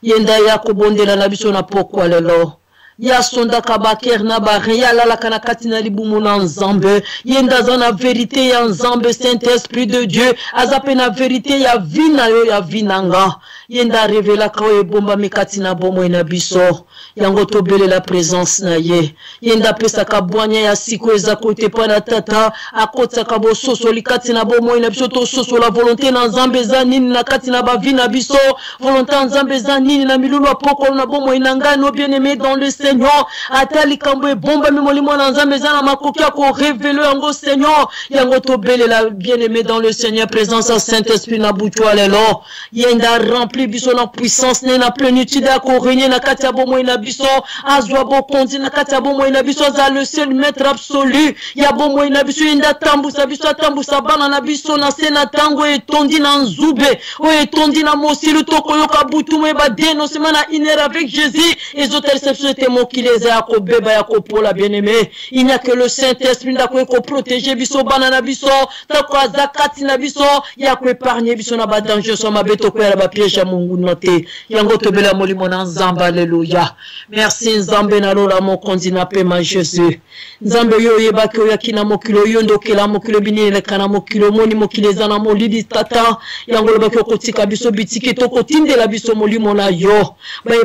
yenda ya kobondela na biso na pokwa lelo ya sonda kabaker na bare ya lala kana katina libumu na nzambe yenda zana vérité ya nzambe Saint-Esprit de Dieu azape na vérité ya vina yo ya vinanga yenda revela kawe ebomba mikatina bomo na biso yango tobele la présence na ye yenda pesa kabwanya ya siko eza kote pa na tata akotsa kabo soso likati na bomo na biso to soso la volonté na nzambe za nini na katina ba vina biso volonté nzambe za nini na milulu apoko na bomo inanga no bien-aimé dans le Seigneur atali kambo e bomba molimo na nzambe za na makoki ko révéler yango Seigneur yango tobele la bien-aimé dans le Seigneur présence à Saint-Esprit na butu alelo yenda rempli biso na puissance na plénitude à ko régner na katia bomo na biso azwa bokondi na katia bomo na biso za le seul maître absolu ya bomo na biso yenda tambusa biso tambusa bana na biso na sena tango etondi na nzube o etondi na mosilu tokoyoka butu mo ba dénoncement na inere avec Jésus et autres réceptions mokileza ya kobeba ya kopola bien-aimé. Il n'y a que le Saint-Esprit qui protéger biso banana biso, tako azakati na biso, ya ko épargner biso na ba danger so mabeto ko ya ba piège ya Mungu note. Yango tobela molimo na Nzambe, alléluia. Merci Nzambe na lola mokonzi na pema Jésus. Nzambe yo yebaki oya kina mokilo yo ndokela mokilo binile kana mokilo moni mokileza na molidi tata. Yango lobaki okotika biso bitiki toko tindela biso molimo na yo.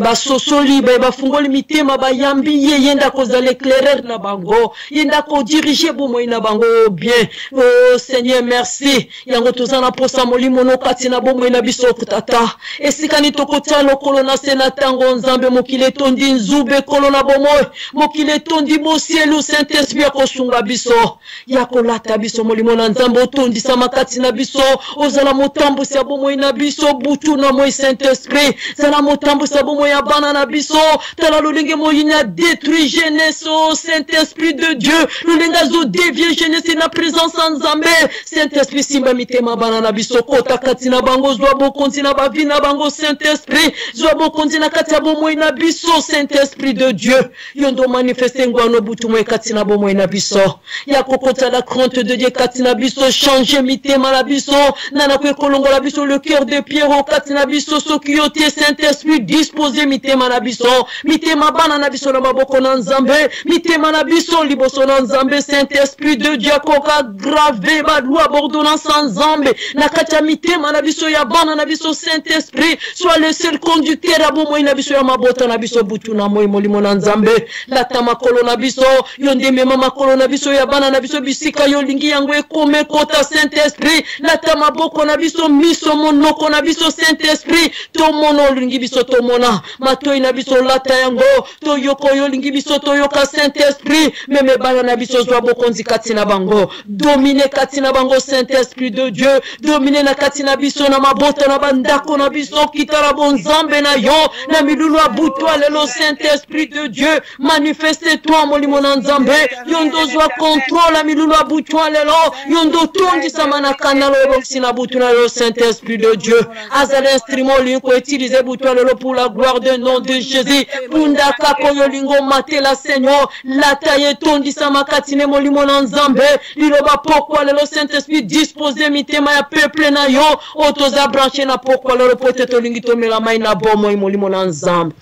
Ba sosoli ba fungoli mitema ba yambi yenda koza l'éclaireur na bango. Yenda ko diriger bomo ina bango bien. Oh Seigneur, merci. Yango tozana posa molimo no katina bomo ina biso tata. Esikani toko tia lokolo na senatango Nzambe mokile tondi nzube kolona bomo. Mokile tondi mosielu Saint-Esprit akosunga biso. Yakolata biso molimo na Nzambe otondi sama katina biso. Ozala motambo sia bomo ina biso butu na moi Saint-Esprit. Zala motambo sia bomo ya bana na biso. Tala lolenge moyina détruit jeunesse au Saint-Esprit de Dieu. Lulenga zo dévier jeunesse na présence en Nzambe. Saint-Esprit simba mitema bana na biso kota katina bango zwa bokonzi na bavi na bango Saint-Esprit. Zwa bokonzi na katia bomo ina biso Saint-Esprit de Dieu. Yondo manifeste ngwano butu mo katina bomo ina biso. Ya kokota la crainte de Dieu katina biso changer mitema la biso. Nana kwe kolongo la biso le cœur de pierre au katina biso sokiote Saint-Esprit disposer mitema la biso. Mitema bana na biso na maboko na Nzambe. Mitema na biso liboso na Nzambe. Saint-Esprit de Dieu koka grave ba loi ordonnance en Nzambe. Na katia mitema na biso ya bana na biso Saint-Esprit. Soit le seul conducteur à bomo na biso ya mabota na biso butu na moi molimo na Nzambe. La tamakolo na biso. Yonde mema makolo na biso ya bana na biso bisika yo lingi yango ekome kota Saint-Esprit. La tamaboko na biso miso monoko na biso Saint-Esprit. To mono lingi biso to mona. Matoi na biso lata yango. To yoko yo lingi biso to yoka Saint-Esprit. Meme bana na biso zwa bokonzi katina bango. Domine katina bango Saint-Esprit de Dieu. Domine na katina biso na mabota na bandako na biso kitala bonzambe na yo. Na milulu abutwa lelo Saint-Esprit de Dieu. Manifeste-toi molimo na Nzambe. Yondo zwa contrôle milulu abutwa lelo. Yondo tondi samana kanalo boksi na butu na lelo Saint-Esprit de Dieu. Azal instrument linko utiliser butwa lelo pour la gloire du nom de Jésus. Punda kako yo lingo matela Seigneur. La taille tondi sama katine molimo na Nzambe. Liloba pokwa lelo Saint-Esprit disposer mitema ya peuple na yo. Otoza branché na pokwa lelo poteto lingito mela mai na bomo molimo na Nzambe.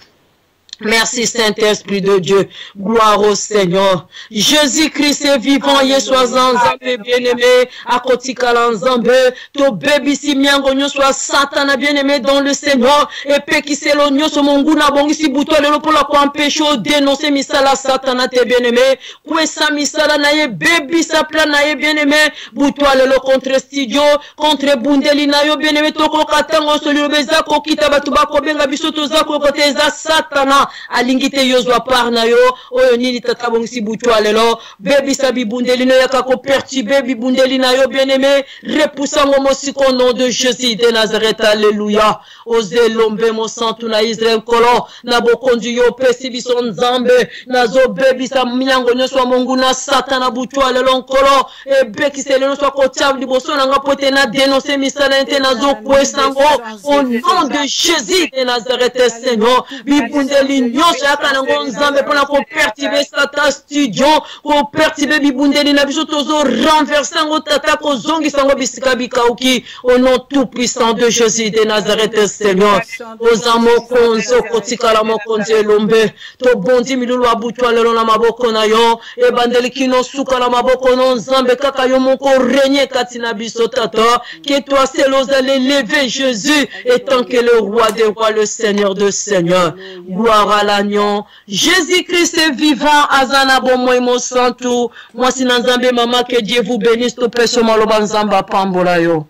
Merci Saint-Esprit de Dieu. Gloire au Seigneur. Jésus-Christ est vivant. Yeshua Nzambe bien-aimé. Akotika Nzambe. To baby si miango nyo soit Satan bien-aimé dans le Seigneur. Et pe ki se lo nyo so monguna bongi si buto lelo pour la empêcher dénoncer misala Satan te bien-aimé. Kwe sa misala na ye baby sa plan na ye bien-aimé. Buto lelo contre studio, contre bundeli na yo bien-aimé. Toko katango so lelo beza ko kita batu bako benga biso to za ko kote za Satana. Alingite yozwa parna yo oyo nini tata bongisi butwa lelo bebi sabi bundeli no yakako perturber bibundeli na yo bien-aimé repoussant mo siko nom de Jésus de Nazareth. Alléluia. Ose lombe mo santu na Israël kolo na bokonzi yo pesi biso Nzambe nazo bebi sa miango nyoswa Mungu na Satana butwa lelo kolo e beki seleno so ko tia liboso na ngapote na dénoncer misala inte nazo kwesango au nom de Jésus de Nazareth. Seigneur bibundeli nyonso yakana ngo Nzambe pona ko perturber Satan studio ko perturber bibundeli na biso tozo renverser ngo tata ko zongisa ngo bisika bikauki au nom tout puissant de Jésus de Nazareth. Seigneur ozamo konzo kotikala mokonzi lombe to bondi milulu abutwa lelo na maboko na yo e bandeli kino suka na maboko no Nzambe kaka yo moko régner katina biso tata que toi seul ose lever Jésus étant que le roi des rois, le Seigneur de seigneurs. Gloire à l'agneau. Jésus-Christ est vivant. Azana bomo imo santu. Moi si Nzambe mama que Dieu vous bénisse to peso maloba Nzamba pambola yo.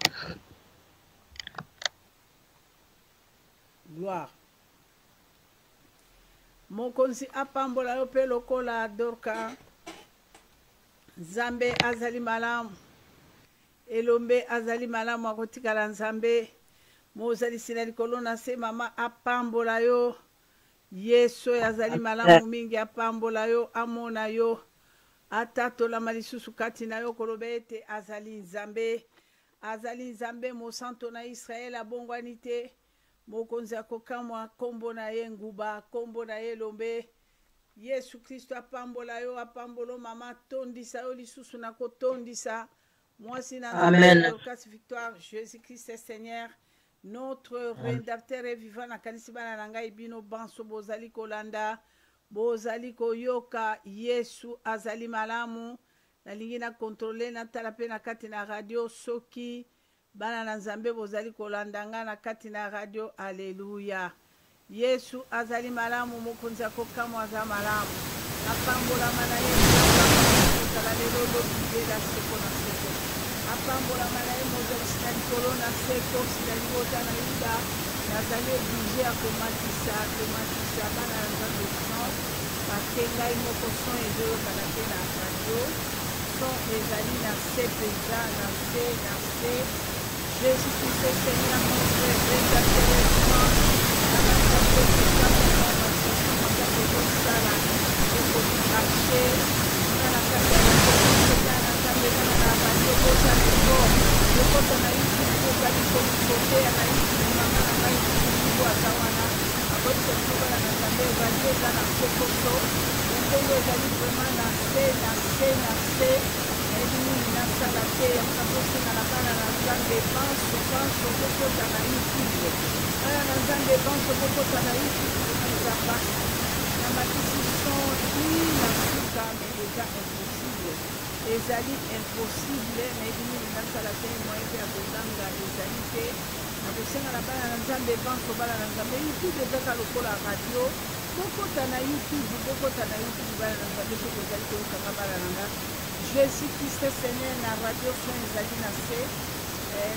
Gloire. Mokonzi apambola yo pe lokola dorka. Nzambe azali malamu. Elombe azali malamu akotikala Nzambe. Mozali sina likolo na se mama apambola yo. Yesu azali malamu mingi apambola yo amona yo. Atatola malisusu kati na yo kolobe ete azali Nzambe. Azali Nzambe mosanto na Israel abongwani te. Mokonzi akokamwa kombo na ye nguba kombo na ye lombe. Yesu Kristo apambola yo apambolo mama tondisa yo lisusu na kotondisa mwasi na Amen. Casse victoire Jésus Christ est Seigneur notre rédacteur et vivant na kanisi bana na ngai bino banso bozali kolanda bozali koyoka Yesu azali malamu nalingi na contrôler na tala pe na kati na radio soki bana na Nzambe bozali kolanda nga na kati na radio alleluya Yesu azali malamu mokonzi akokamwa aza malamu apambola mana Yesu akala lelo lobidela seko na seko apambola mana ye mozali sina likolo na seko sina libota na yuda nazali oblige akomatisa bana na Nzambe son parce ngai moko son ezoyokana te na radio son ezali na se penza na se Jésus Christ est Seigneur notre rédacteur ezali impossible na edimi linasala te moyen mpe ya kozanga ezali te na kosenga na bana na Nzambe banso bana na Nzambe YouTube ezaka lokola radio bokota na YouTube bana na Nzambe soki ozali koyokanga bana na nga Jésus Christ Seigneur na radio son ezali na se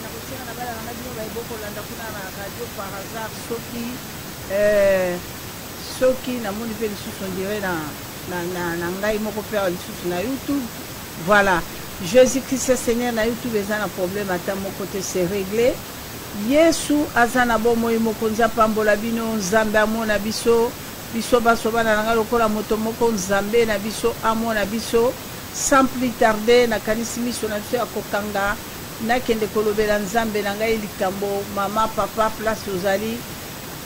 na kosenga na bana na nga bino baye bokolanda kuna na radio par hasard soki namoni mpe lisusu ondire na ngai moko mpe lisusu na YouTube. Voilà, Jésus-Christ Seigneur na YouTube eza na problème ata mon côté c'est réglé. Yesu azana bomo mokonzi apambola bino Nzambe amona biso baso bana nanga lokola moto moko Nzambe na biso amona biso sans plus tarder na kanisi miso na biso akokanga na kende kolobela Nzambe na ngai likambo mama papa place ozali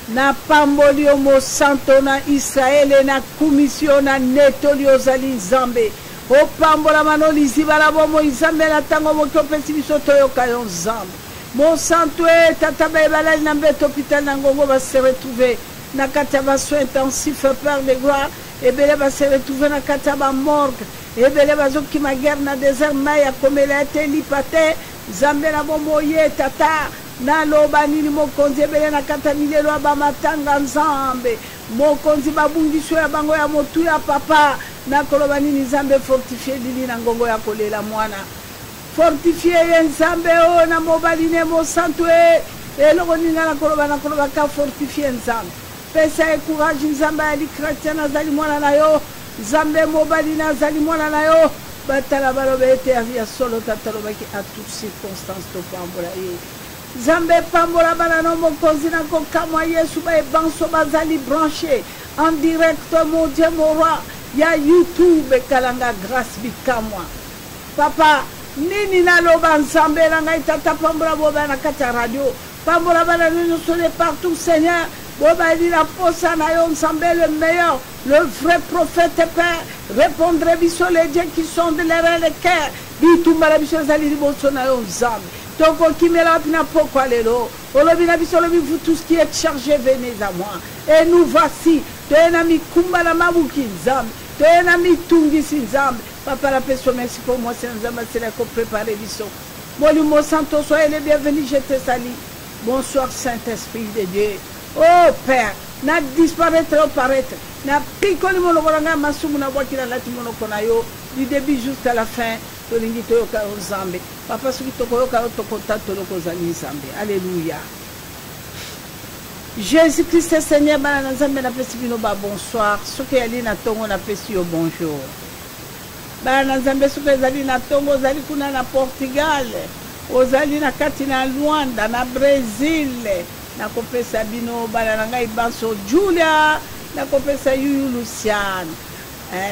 na pamboli mo santo na Israele na commission na netoli ozali Nzambe opambola manoli zibala bomo Nzambe na tango mokopesi biso toyoka yo Nzambe mon santo tata baibala na mbeto hôpital na ngongo va se retrouver na kata ba soins intensifs père de gloire ebele va se retrouver na kata ba morgue ebele bazoki ma guerre na désert maya komela te lipate Nzambe na bomo ye tata na loba nini mokonzi ebele na kata milelo ba matanga Nzambe mokonzi babungiso ya bango ya motu ya papa na koloba nini Nzambe fortifier lili na ngongo ya kolela mwana fortifier ye Nzambe o na mobali ne mo santo eloko ninga na koloba ka fortifier Nzambe pesa e courage Nzambe ali chrétien azali mwana na yo Nzambe mobali na azali mwana na yo batala baloba ete ya solo tatalobaki à toutes circonstances to pambola ye Nzambe pambola bana no mokonzi na kokamwa Yesu ba ebanso bazali branché en direct mon Dieu mon roi ya YouTube kalanga grâce bikamwa papa nini naloba Nzambe na ngai tata pambola boba na kata radio pambola bana nous sommes partout Seigneur boba dit la posa na yo Nzambe le meilleur le vrai prophète père répondre biso les dieux qui sont de l'air et le cœur bitumba biso zali liboso na yo Nzambe toko kimela pina poko lelo olobi na biso lobi vous tous qui êtes chargés venez à moi et nous voici tena mikumba na mabuki Nzambe tena mitungisi Nzambe papa la personne merci pour moi c'est Nzambe c'est là qu'on prépare biso molimo santo soyez les bienvenus je te salue bonsoir Saint-Esprit de Dieu oh Père na disparaître ou paraître na pikoli monokolanga masumu na bwakila lati monokona yo du début jusqu'à la fin tolingi toyoka Nzambe papa soki tokoyoka yo tokota toloko ozali Nzambe alléluia Jésus-Christ Seigneur bana na Nzambe napesi bino ba bonsoir soki yali na tongo napesi yo bonjour bana na Nzambe soki ezali na tongo ozali kuna na Portugal ozali na kati na Luanda na Brésil nakopesa bino bana na ngai banso Julia nakopesa yuyu Luciane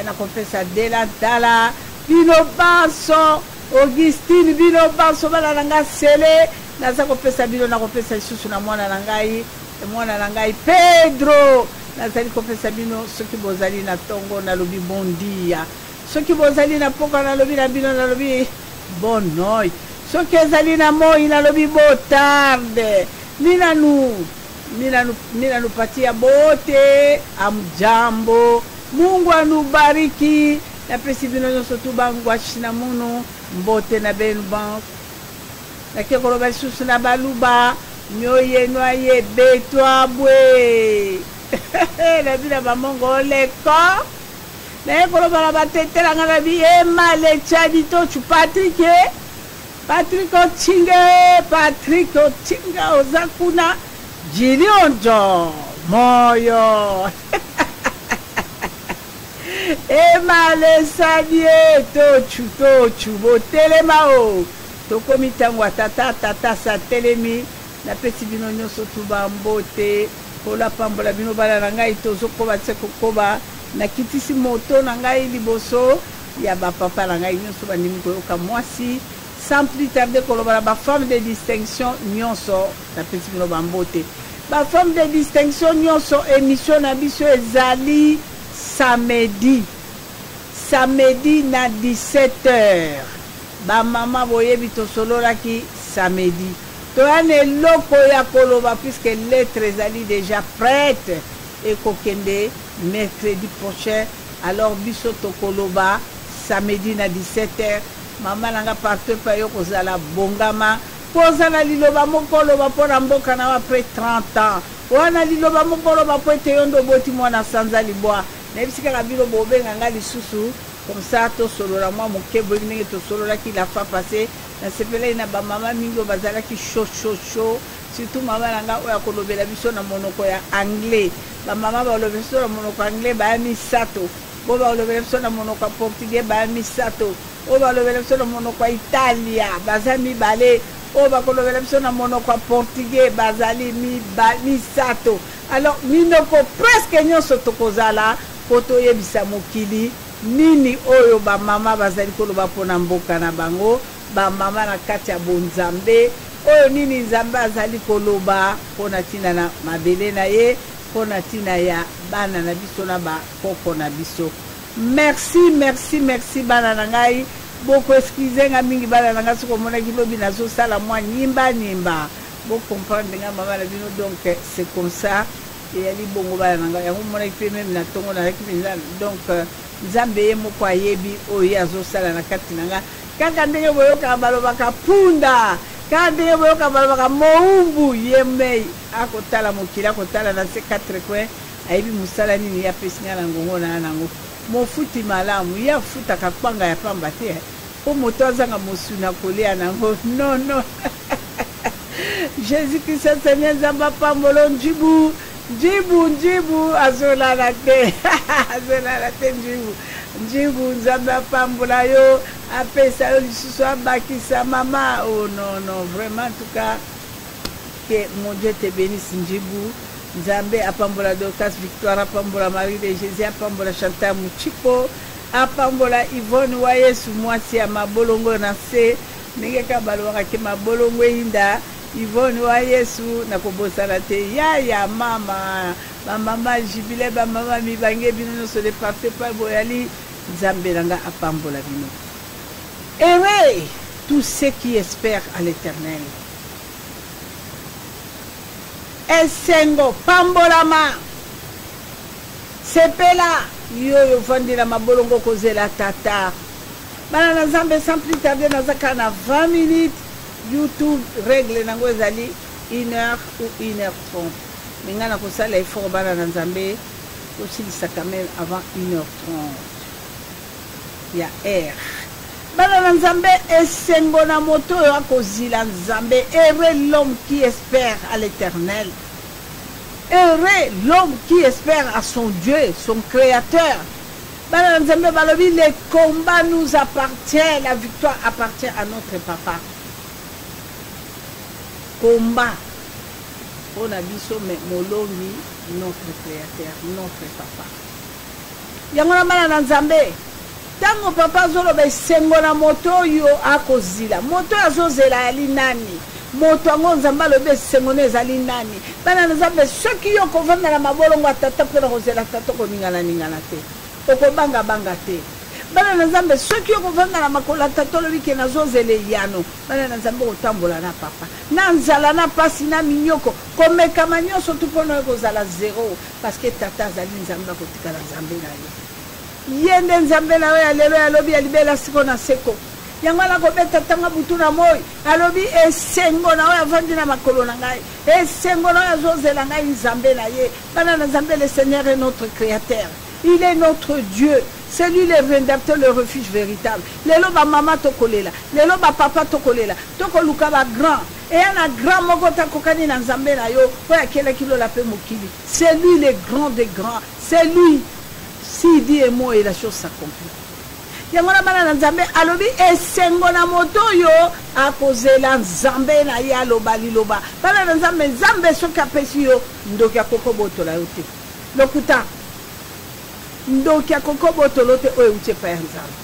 nakopesa Dela Dala bino banso Augustine bino banso bana na ngai Sele naza kopesa bino nakopesa lisusu na mwana na ngai Pedro nazali kopesa bino soki bozali na tongo nalobi bon dia, soki bozali na poka nalobi na bino nalobi bon noi, soki ezali na moi nalobi botarde. Ninanupatia bote, amjambo, Mungu anubariki. Napesi bino nyonso tu bangwashi na munu mbote na benu bank nake koloba lisusu na baluba nyoye noye betwa bwe na bina bamongo leko naye koloba na batetela nga na bi emale chadi tochu Patrick Ochinga ozakuna jilionjo moyo emale sadie tochu botelema o tokomi tango tata sa telemi na pesi bino nyonso tu bambote kola pambola bino bana na ngai tozokoba tse kokoba na kitisi moto na ngai liboso ya bapapa na ngai nyonso bandimi koyoka mwasi sans plus tarder koloba na bafemme de distinction nyonso na pesi bino bambote bafemme de distinction nyonso émission na biso ezali samedi na 17h ba mama boyebi tosololaki samedi toyane eloko ya koloba puisque lettre ezali déjà prête et kokende mercredi prochain alors biso tokoloba samedi na 17h mama nanga partout pa yo kozala bongama kozala liloba mokoloba mpona mboka na après 30 ans wana liloba mokoloba po ete yo ndo boti mwana sanza libwa nayebisi kaka bino bobenga nga lisusu comme ça tosolola mwa moke boyebi ndenge tosololaki la fois passé nasepelai na bamama mingi oyo bazalaki chaud surtout mama na nga oyo akolobela biso na monoko ya anglais bamama balobela biso na monoko ya anglais baya misato oyo balobela biso na monoko ya portugais baya misato oyo balobela biso na monoko ya italia baza mibale oyo bakolobela biso na monoko ya portugais bazali misato alors minoko presque nyonso tokozala po toyebisa mokili nini oyo bamama bazali koloba mpona mboka na bango bamama na kati ya bonzambe oyo nini nzambe azali koloba mpona ntina na mabele na ye mpona ntina ya bana na biso na bakoko na biso. Merci bana na ngai boko excuse nga mingi bana na ngai soko monaki lobi nazosala mwa nyimba bocomprendre nga mama na bino donc c'est comme ça eyali bongo bana na ngai yango monaki mpe meme na ntongo nazalaki mpenza donc nzambe ye moko ayebi oyo azosala na kati na nga kaka ndenge boyokaka balobaka punda kaka ndenge boyokaka balobaka moumbu ye mei akotala mokili akotala na se 4 coin ayebi mosala nini ya pesi nga na ngongo na nango mofuti malamu ye afutaka kpanga ya pamba te po moto azanga mosuna kolia nango non Jésus Christ Seigneur nzambe apambolo njibu azolala te njibu nzambe apambola yo apesa yo lisusu abakisa mama oh non vraiment en tout cas que mon Dieu te bénisse njibu nzambe apambola Dorcas Victoire apambola Marie de Jésus apambola Chantal Muchiko apambola Yvonne wa Yesu mwasi ya mabolongo na se ndenge ka balobaka ke mabolongo inda Yvonne wa Yesu nakobosana te ya mama bamama jibile bamama mibange bino nyonso de partout pa boyali nzambe nanga apambola bino. Heureux tous ceux qui espèrent à l'Éternel. Esengo pambolama sepela yoyo vandila mabolongo kozela tata bana na nzambe sans plus tarder nazaka na 20 minutes YouTube règle nango ezali 1h ou 1h30 minga na kosala effort bana na nzambe kosilisa quand même avant 1h30 ya R bana na nzambe esengo na moto oyo akozila nzambe heureux l'homme qui espère à l'Éternel. Heureux l'homme qui espère à son Dieu, son Créateur. Bana nzambe balobi le combat nous appartient, la victoire appartient à notre papa. Combat on a biso mais molongi notre Créateur, notre papa. Yango na bana nzambe tango papa zolo be sengo na moto yo akozila moto azozela ali nani moto ngo nzamba lobe sengone ezali nani bana nzambe soki yo kovanda na mabolongo atata pona kozela tata ko ningana te okobanga banga te bana nzambe soki yo kovanda na makola tata lobi ke nazozele yano bana nzambe kotambola na papa na nzala na pasi na minyoko komeka manyoso tupona kozala zero parce que tata azali nzamba kotika na nzambe na ye yende nzambe na we alelo ya lobi ya libela siko na seko yangala ko beta tanga butuna moy alobi esengo na oya vandi na makolo na ngai esengo na zozela ngai nzambe na ye bana na nzambe le Seigneur est notre créateur il est notre Dieu c'est lui le rédempteur le refuge véritable lelo ba mama tokolela lelo ba papa tokolela tokoluka ba grand et un grand moko takokani na nzambe na yo oya kele kilo la pe mokili c'est lui le grand des grands c'est lui s'il dit un mot et la chose s'accomplit. Yangona bana nzambe alobi esengo na moto yo akozela nzambe na ye aloba liloba bana nzambe nzambe soki apesi yo ndoki akoko botola yo te lokuta ndoki akoko botolo te oyo euti epai ya nzambe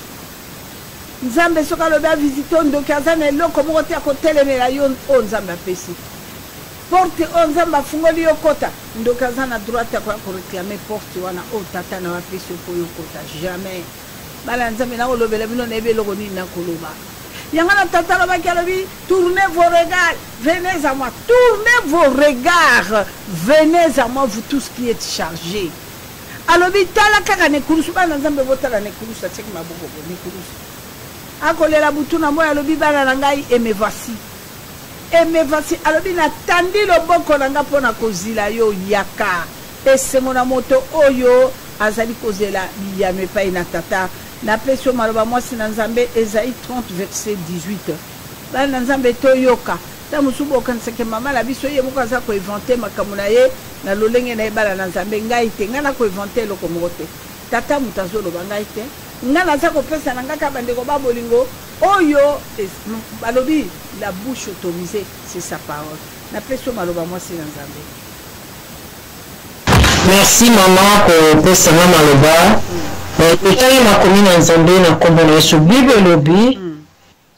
nzambe soki alobi avisite ndoki aza na eloko moko te akotelemela yo oyo nzambe apesi porte oyo nzambe afungoli yo kota ndoki aza na droite akoya koreklame porte wana oyo tata na wapesi yo po yo kota jamais bala nzambe na kolobela bino na ebe eloko nini na koloba yangana tata lobaki alobi tournez vos regards venez à moi tournez vos regards venez à moi vous tous qui êtes chargés alobi tala kaka nekulusu bana nzambe botala nekulusu atiki maboko nekulusu akolela butu na moya alobi bana na ngai et me voici alobi natandi loboko na nga mpona kozila yo yaka esengo na moto oyo azali kozela biyano epai na tata na peso maloba mwasi na nzambe Esaïe 30 verset 18 bana nzambe toyoka ta musubu okanisake mama la biso ye moko aza koinvente makambo na ye na lolenge na ye bana na nzambe ngai te ngai na koinvente eloko moko te tata moto azoloba ngai te ngai naza kopesa na ngai kaka bandeko babolingo oyo balobi la bouche autorisée c'est sa parole na peso maloba mwasi na nzambe. Merci maman pour pesa na maloba etali makomi na nzambe na kombo na Yesu Bible lobi.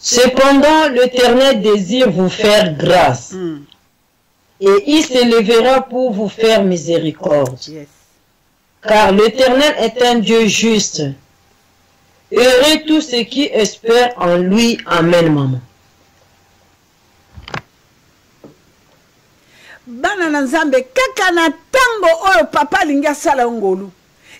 Cependant l'Éternel désire vous faire grâce et il s'élèvera pour vous faire miséricorde. Car l'Éternel est un Dieu juste. Heureux tous ceux qui espèrent en lui. Amen maman. Bana na nzambe kaka na tango oyo papa linga sala ngolu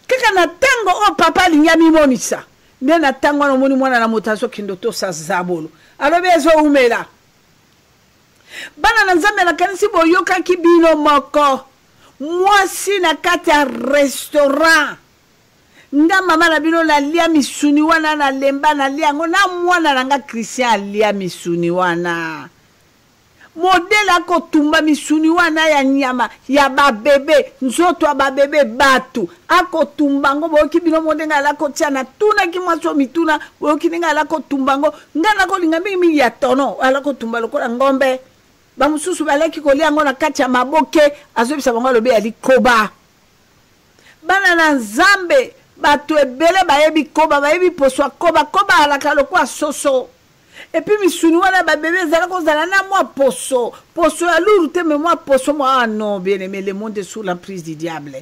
kaka na tango oyo papa linga mimonisa nde na tango na moni mwana na motazo kindo to sa zabolo alobe ezo umela bana na nzambe na kanisi boyoka kibino moko mwasi na kati ya restaurant nga mama na bino na lia misuni wana na lemba na lia ngo na mwana na nga Christian lia misuni wana modela ko tumba misuni wana ya nyama ya babebe nzoto ya babebe batu ako tumbango boki bino modenga la ko tiana tuna ki mwaso mituna boki ninga la ko tumbango ngana ko linga mingi ya tono ala ko tumba lokola ngombe ba mususu balaki ko lia ngona kati ya maboke azobisa bango lobe ya likoba bana na nzambe batu ebele bayebi koba bayebi poswa koba alaka lokwa soso. Et puis misuni wana ba bébé zala ko zala na moi poso ya lourd te mais moi poso moi non bien aimé le monde est sous l'emprise du diable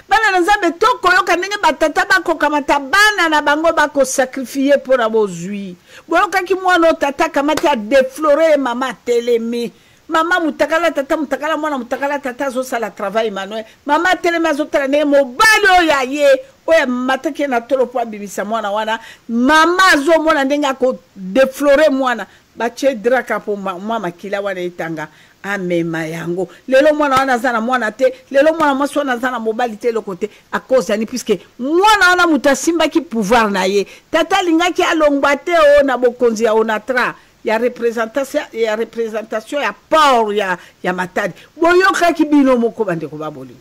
bana na nzambe toko yoka ndenge batata bakokamata bana na bango bako sacrifier pour la bozui boyoka ki mwana tata kamata a déflorer mama telemi mama mutakala tata mutakala mwana mutakala tata zo sala travail manuel mama telemi azotala ndenge mobali oyo ye oya matake na tolo po bibisa mwana wana mama zo mwana ndenga ko deflorer mwana bache draka po mama kila wana itanga amema yango lelo mwana wana zana mwana te lelo mwana mwasi wana zana mobali te lokote a cause yani puisque mwana wana mutasimba ki pouvoir na ye tata lingaki alongwa te o na bokonzi ya onatra ya representation ya port ya matadi boyoka ki bino moko bande ko baboli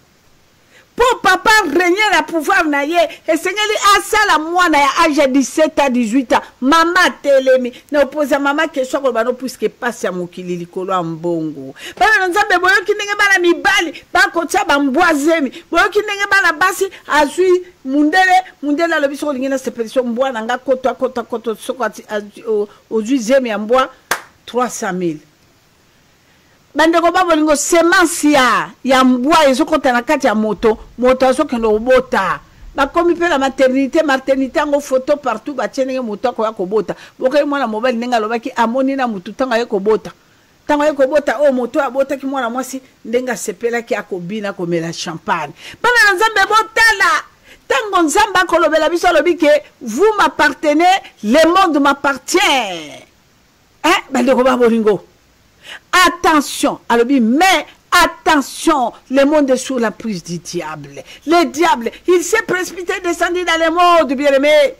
pour papa régner la pouvoir na ye esengeli asala mwana ya âge de 17 à 18 ans mama telemi na oposa mama question ko bano puisque passe ya mokili likolo mbongo bana nzambe boyoki ndenge bana mibali bakotia bambwazemi boyoki ndenge bana basi azui mundele alobi soko lingena sepetition mbwa na nga koto soko au 10e ya mbwa 300 000 bandeko babolingo semence ya mbwa ezokota na kati ya moto azokende kobota bakomi mpe na maternité yango photo partout batie ndenge moto akoya kobota bokai mwana mobali ndenge alobaki amoni na motu ntango aye kobota oyo moto abotaki mwana mwasi ndenge asepelaki akobina komela champagne bana na nzambe botala ntango nzambe akolobela biso alobi ke vous m'appartenez le monde m'appartient bandeko babolingo attention alobi mais attention, le monde est sous la prise du diable. Le diable, il s'est précipité, descendu dans le monde, bien-aimé.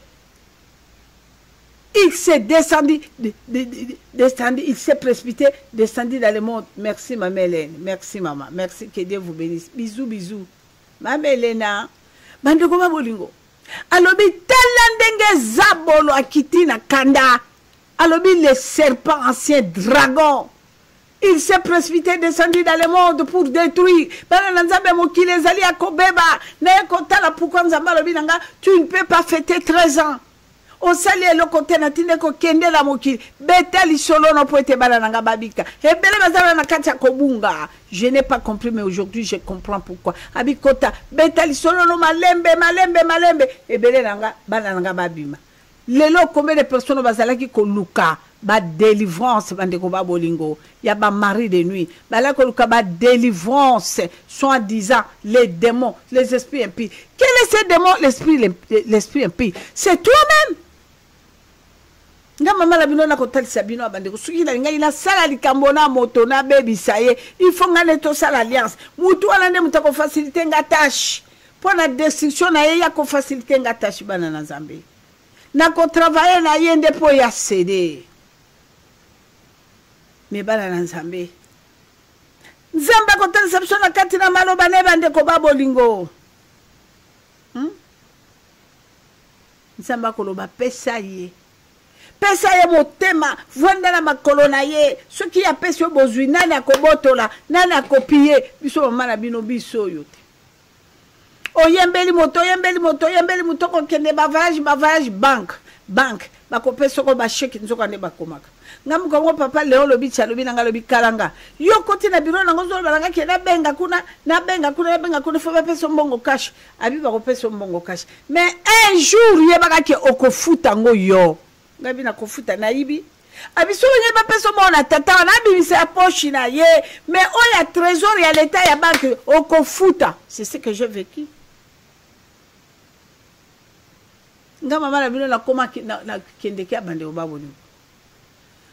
Il s'est descendu, il s'est précipité, descendu dans le monde. Merci, maman Hélène. Merci, maman. Merci, que Dieu vous bénisse. Bisous, bisous. Maman Hélène, bandeko babolingo. Alobi, talandenge zabolo akiti na kanda. Alobi, le serpent ancien dragon. Il s'est précipité, descendu dans le monde pour détruire. Tu ne peux pas fêter 13 ans. Au sali le côté natine ko kende la moki. Beteli solo no poete balananga babika. Ebele bazala na katia kobunga. Je n'ai pas compris, mais aujourd'hui je comprends pourquoi. Abikota beteli solo no malembe. Ebele nanga balananga babima. Lelo combien de personnes bazalaki ko luka ba délivrance bandeko ba bolingo ya ba mari de nuit bala ko luka ba délivrance soi-disant les démons les esprits impies. Quel est ce démon l'esprit impie? C'est toi-même. Nga mama la bino na ko talisa bino bandeko suki na ngai na sala likambo na moto na baby saye il faut ngane to sala alliance mutu ala nde mutako faciliter nga tâche pour la destruction na ye ya ko faciliter nga tâche bana na Nzambe. Na ko travailler na yende po ya céder. Mais bana na Nzambe. Nzambe ko tan sabso na kati na maloba ne bande ko babolingo. Nzambe ko loba pesa ye. Pesa ye motema, vanda na makolo na ye. Ce qui a pesa bozui nani akobotola, nani akopie, biso mama na bino biso yote. Oyembeli moto ko kende bavage bank bakope soko ba chèque nzoko ande bakomaka ngam ko papa leo lobi chalobi nanga lobi kalanga yo koti na biro nango zo balanga ke na benga kuna fo ba peso mbongo cash abi bakope so mbongo cash mais un jour ye baka ke okofuta ngo yo ngabi na kofuta na ibi abi so ye ba peso mo na tata na bi se poche na ye mais o ya trésor ya l'état ya banque okofuta. C'est ce que j'ai vécu. Nga mama la bino na koma na kende kia bande obaboni.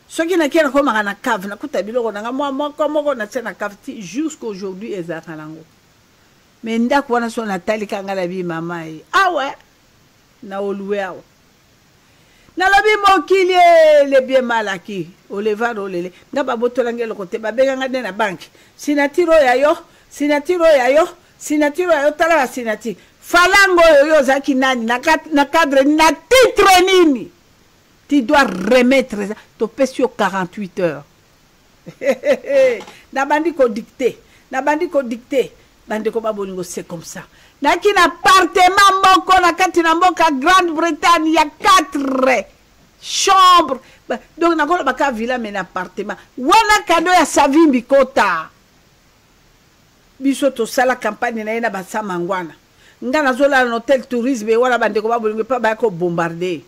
Soki na kia na koma na cave na kuta biloko na moko na tsena cave jusqu'aujourd'hui ezaka lango. Mais ndako wana so na talika ngala bi mama e. Awe na oluwe awe. Na lobi mokili le bien malaki o levaro lele nga babotola ngelo kote babenga ngade na bank. Sinatiro ya yo tala sinati. Falango yo zaki nani na cadre na titre nini. Tu dois remettre ça. Tu pèses sur 48 heures. Na bandi ko dicté. Bandi ko babolingo c'est comme ça. Na ki na appartement moko na kati na mboka Grande-Bretagne il y a 4 chambres. Donc na ko baka villa mais na appartement. Wana kado ya savimbi kota. Biso to sala campagne na ina basa mangwana. Nga na zola na hôtel tourisme wala bande ko babolingo pa ba ko bombarder.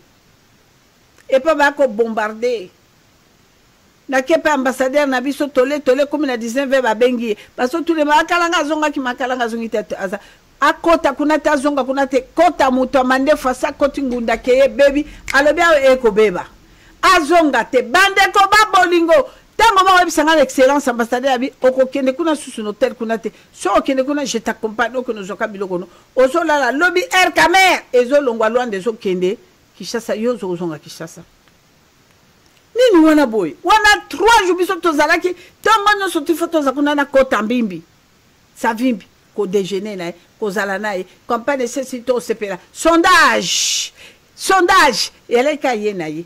Et pas ba ko bombarder. Na kepe ambassadeur na biso tole comme na 19 ba bengi. Parce que tous les makalanga zonga ki makalanga zongi tete aza. Akota kuna ta zonga kuna te kota muto mande fasa koti ngunda keye baby alobia eko beba. Azonga te bande ko babolingo. Tango ba webisanga l'excellence ambassadeur abi okokende kuna susu no hôtel kuna te. So okende kuna je t'accompagne ko no zoka biloko no. Ozo la lobby air camer ezo longwa loande zo kende Kishasa yo zo zonga Kishasa. Nini wana boy? Wana 3 jours biso tozalaki tango no soti photo za kuna na kota mbimbi. Sa vimbi ko déjeuner na ko zala na campagne nécessité au sepela. Sondage eleka yenaye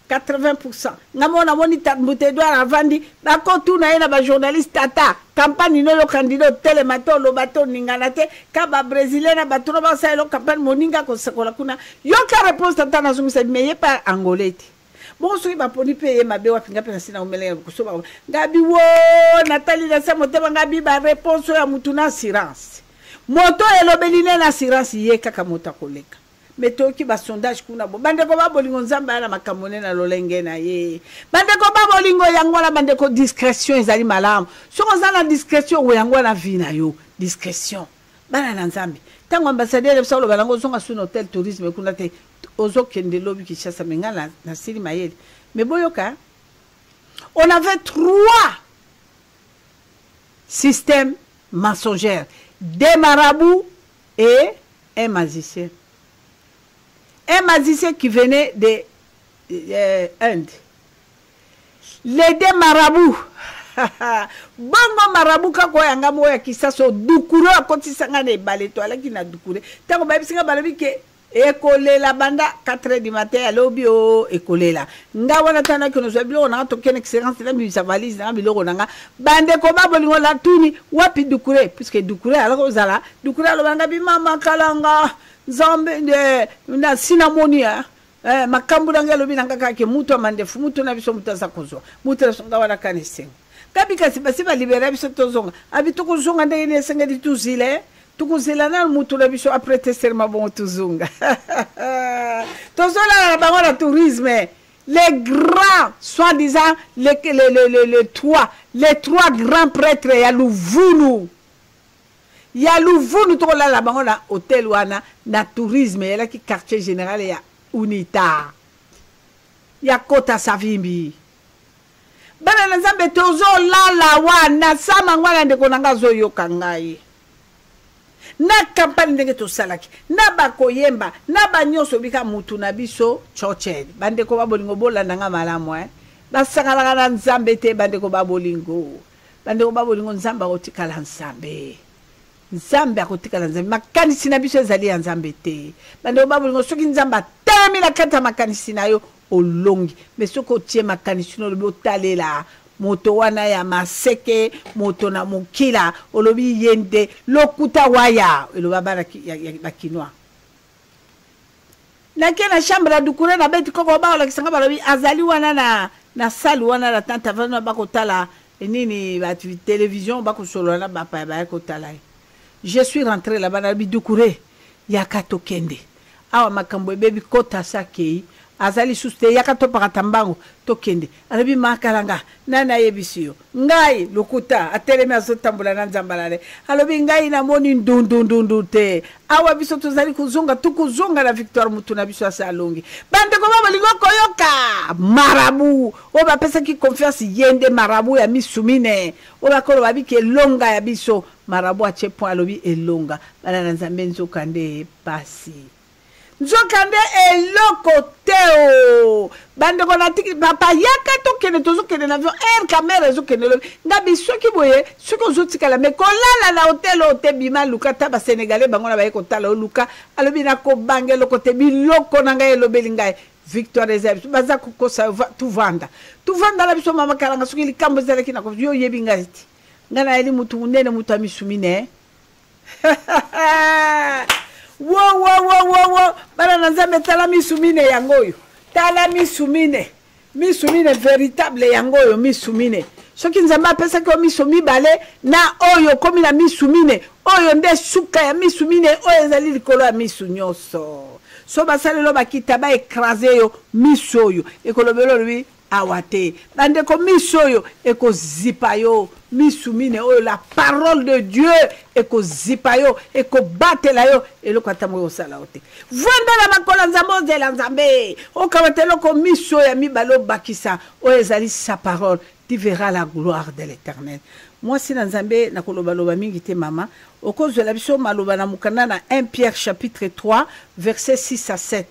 80%. Ngamona moni tabute doit avandi ba kontu na yena ba journaliste tata campagne no lo candidat telemato lo bato ninganate ka ba brésilien na bato ba sa lo campagne moninga ko sakola kuna yo ka réponse tata na zumisa meye pa angolete Bon soki ba poni pe ye mabe wapi ngape na sina umele kusoba ngabi wo Nathalie na sa motema ngabi ba réponse ya mutu na assurance moto elobeli na assurance ye kaka moto koleka meto ki ba sondage kuna bo bande ko ba bolingo nzamba na makamone na lolenge na ye bande ko ba bolingo yango na bande ko discrétion ezali malamu soko za na discrétion wo yango na vie na yo discrétion bana na nzambe tango ambassadeur ya solo balango zonga sur hôtel tourisme kuna te ozo kende lobi ki chassa mengala na sili mayele mais boyoka on avait 3 systèmes mensongers, des marabouts et un magicien. Un magicien qui venait de Inde. Les 2 marabouts. Bongo marabu kako yanga moya kisaso dukuro akoti sanga ne baleto ala kina dukure. Tango babi singa balabi ke école la banda 4h du matin à l'obio école la nga wana tana que nous abilo na to ken excellence la mi sa valise na biloko nanga bande ko ba bolingo la tuni wapi dukure puisque dukure ala ko zala dukure lo banga bi mama kalanga nzambe na sinamonia makambu nanga lo binanga kake mutu amande fu mutu na biso mutu za kozo mutu la songa wana kanise kabi kasi basi ba libérer biso tozonga abi to kozonga ndenge ne senga di tuzile tukuzila na mutu na biso après tester ma bon tuzunga tozola la bango tourisme les grands soi-disant les 3 grands prêtres ya Luvunu to la bango na hôtel wana na tourisme ya ki quartier général ya Unita ya Kota Savimbi bana na nzambe tozola wana sama ngwana ndeko nanga zo yoka ngai na campagne ndenge to salaki na bakoyemba na banyoso bika mutu na biso choche bande ko babolingo bolanda nga malamu basakala na nzambe te bande ko babolingo nzamba otikala nzambe akotikala nzambe makanisi na biso ezali ya nzambe te bande ko babolingo soki nzamba tami na kata makanisi na yo olongi mais soko tie makanisi no lobi otalela moto wana ya maseke moto na mukila olobi yende lokuta waya eloba bara ya bakinwa na kena chambre dukure na beti koko ba ola kisanga balobi azali wana na salle wana la tante vana bakotala nini ba télévision bakosolo na bapa ba kotala je suis rentré là-bas na bidukure ya katokende awa makambo bebi kota sakei azali suste yakato paratambango tokende arabi makalanga nana yebisiyo ngai lokuta atelemi azotambola na nzambalale alobi ngai na moni ndundundundu te awa biso tozali tukuzonga na victoire mutu na biso asalongi bande ko baba lingo koyoka marabu o ba pesa ki confiance yende marabu ya misumine o ba kolo babike longa ya biso marabu ache point alobi elonga bana na nzambe nzokande pasi nzokande eloko teo bande ko natiki papa yaka tokene tozokene na avion air camera ezokene lo ngabi soki boye soki ozotikala me kolala na hotel ote bima luka ta ba sénégalais bango na ba ekotala o luka alobi na ko bangelo kote biloko na ngai elobeli ngai victoire reserve baza kokosa tu vanda la biso mama kalanga soki likambo zalaki na ko yo yebi ngai ngana eli mutu munene mutu amisumine wo bana na nzambe tala misumine yangoyo tala misumine véritable yangoyo misumine soki nzambe apesa ko misumi bale na oyo komi na misumine oyo nde suka ya misumine oyo ezali likolo ya misu nyonso so basalelo bakita ba écraser yo misoyo ekolobelo lui awate bande ko misoyo eko zipayo misumine oyo la parole de Dieu eko zipayo eko batela yo eloko atamoyo sala ote vanda la makola nzambo de la nzambe o kamatelo ko miso ya mibalo bakisa oyo ezali sa parole tu verras la gloire de l'Éternel. Moi si na nzambe na koloba loba mingi te mama okozela biso maloba na mukanda na 1 Pierre chapitre 3 verset 6 à 7.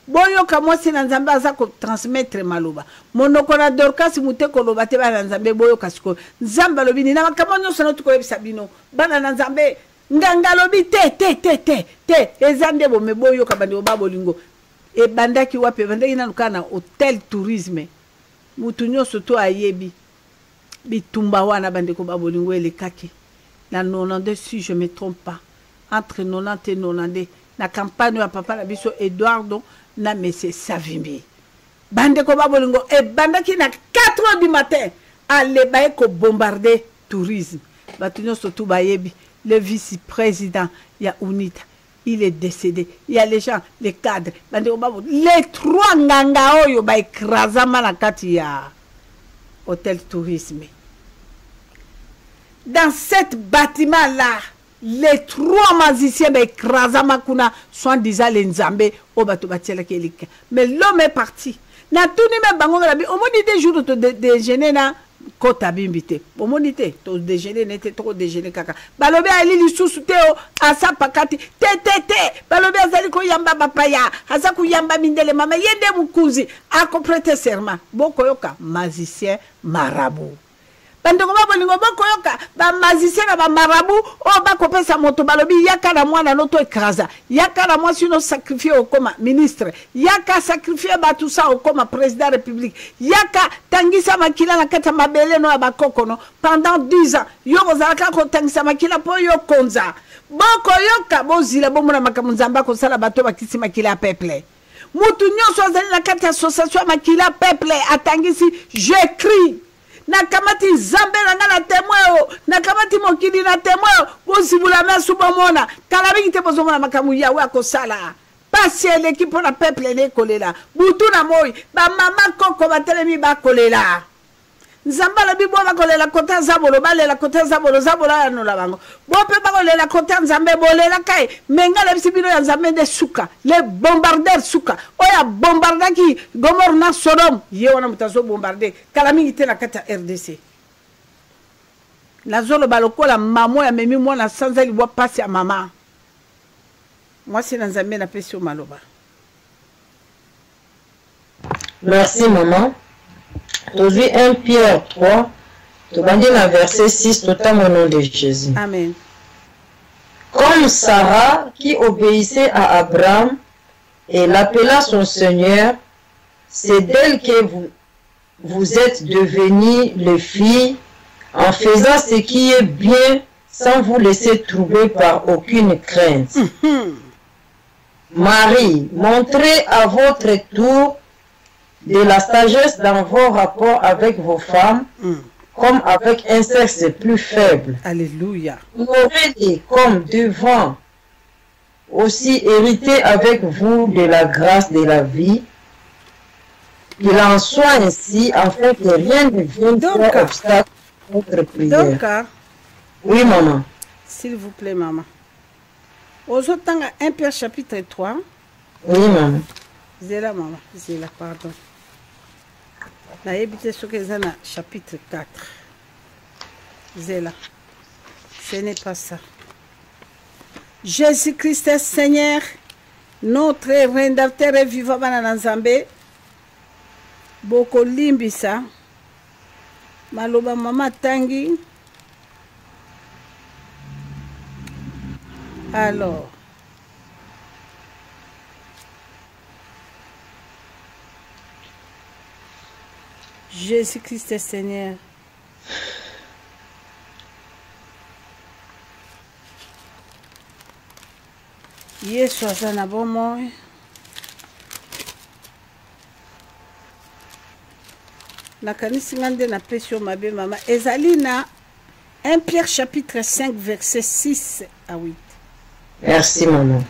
Boyoka mwasi na nzambe aza ko transmettre maloba monoko na Dorcas mute koloba te bana nzambe boyoka siko nzambe lobi na makambo nyonso na tukoyebisa bino bana na nzambe nganga lobi te ezande bo me boyoka bandi obabolingo e bandaki wape bandaki na lukana hôtel tourisme mutu nyonso to ayebi bitumba wana bandi ko babolingo elekaki na 92 si je me trompe pas entre 90 et 92 na campagne ya papa na biso Eduardo na Messe Savimbi bande ko babolingo e bandaki na 4h du matin ale baye ko bombarder tourisme batu nyonso tu bayebi le vice-président ya UNITA il est décédé. Il y a les gens, les cadres, les 3 nganga oyo ba écrasama na kati ya hôtel tourisme. Dans cet bâtiment là, les 3 magiciens ba écrasama kuna soi-disant les nzambe o bato batiela kelika. Mais l'homme est parti. Na tuni me bango na bi au moins des jours de déjeuner na kota bimbité au monité to déjeuner n'était trop déjeuner kaka balobe ali lisusu teo asa pakati te balobe azali ko yamba bapaya asa ku yamba mindele mama yende mukuzi a prêter serment boko yoka magicien marabout bando ko babolingo boko yoka ba magicien na ba marabout o ba kopesa moto balobi yaka na mwana noto ekraza yaka na mwa sino sacrifier au koma ministre yaka sacrifier ba tout ça au koma président de la république yaka tangisa makila na kata mabele no abakokono pendant 10 ans yoko zalaka ko tangisa makila po yokonza boko yoka bozila bomona makamunzamba ko sala bato bakisi makila peuple mutu nyonso azali na kata association makila peuple atangisi j'écris nakamati zambe nanga na témoin nakamati mokili na témoin bozibula mesu bomona kala bingi te bozomona makamu yawe akosala pasi l'équipe pour la peuple ne kolela butu na moyi ba mama koko batelemi ba kolela nzamba la bibo ba kolela kota zabolo balela kota zabolo ya no la bango bope ba kolela kota nzambe bolela kai menga la bisibino ya nzambe de suka les bombardeurs suka oya bombardaki Gomor na Sodome ye wana mutazo bombarder kala mingi te na kata RDC la zolo balokola mamo ya memi mwana sanza libwa pasi ya mama mwasi na nzambe na pesi o maloba. Merci maman. Aujourd'hui 1 Pierre 3, tu vas dire dans verset 6, tout au nom de Jésus. Amen. Comme Sarah qui obéissait à Abraham et l'appela son Seigneur, c'est d'elle que vous êtes devenus les filles en faisant ce qui est bien sans vous laisser troubler par aucune crainte. Marie, montrez à votre tour de la sagesse dans vos rapports avec vos femmes, comme avec un sexe plus faible. Alléluia. Honorez-les comme devant, aussi hériter avec vous de la grâce de la vie. Il en soit ainsi, afin que rien ne vienne faire obstacle à votre prière. Donc, oui, maman. S'il vous plaît, maman. Aux autres, 1 Pierre chapitre 3. Oui, maman. Zéla, maman. Zéla, pardon. Na yebite sokezana chapitre 4. Zéla. Ce n'est pas ça. Jésus-Christ est Seigneur, notre rédempteur et vivant dans Nzambe. Boko limbisa. Maloba mama tangi. Alors. Jésus-Christ est Seigneur. Yesu azana bomo. Na kanisi ngande na pesio mabe mama. Ezalina 1 Pierre chapitre 5 verset 6 à 8. Merci maman.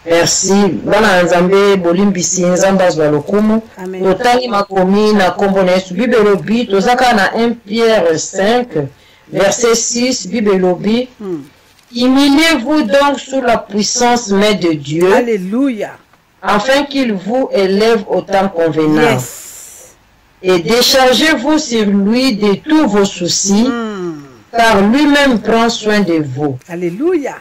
Merci. Bana nzambe bolimbisi nzamba zwa lokumu. Totali makomi na kombo na Yesu bibelobi tozaka na 1 Pierre 5 verset 6 bibelobi. Humiliez-vous donc sous la puissance main de Dieu. Alléluia. Afin qu'il vous élève au temps convenant. Yes. Et déchargez-vous sur lui de tous vos soucis, car lui-même prend soin de vous. Alléluia.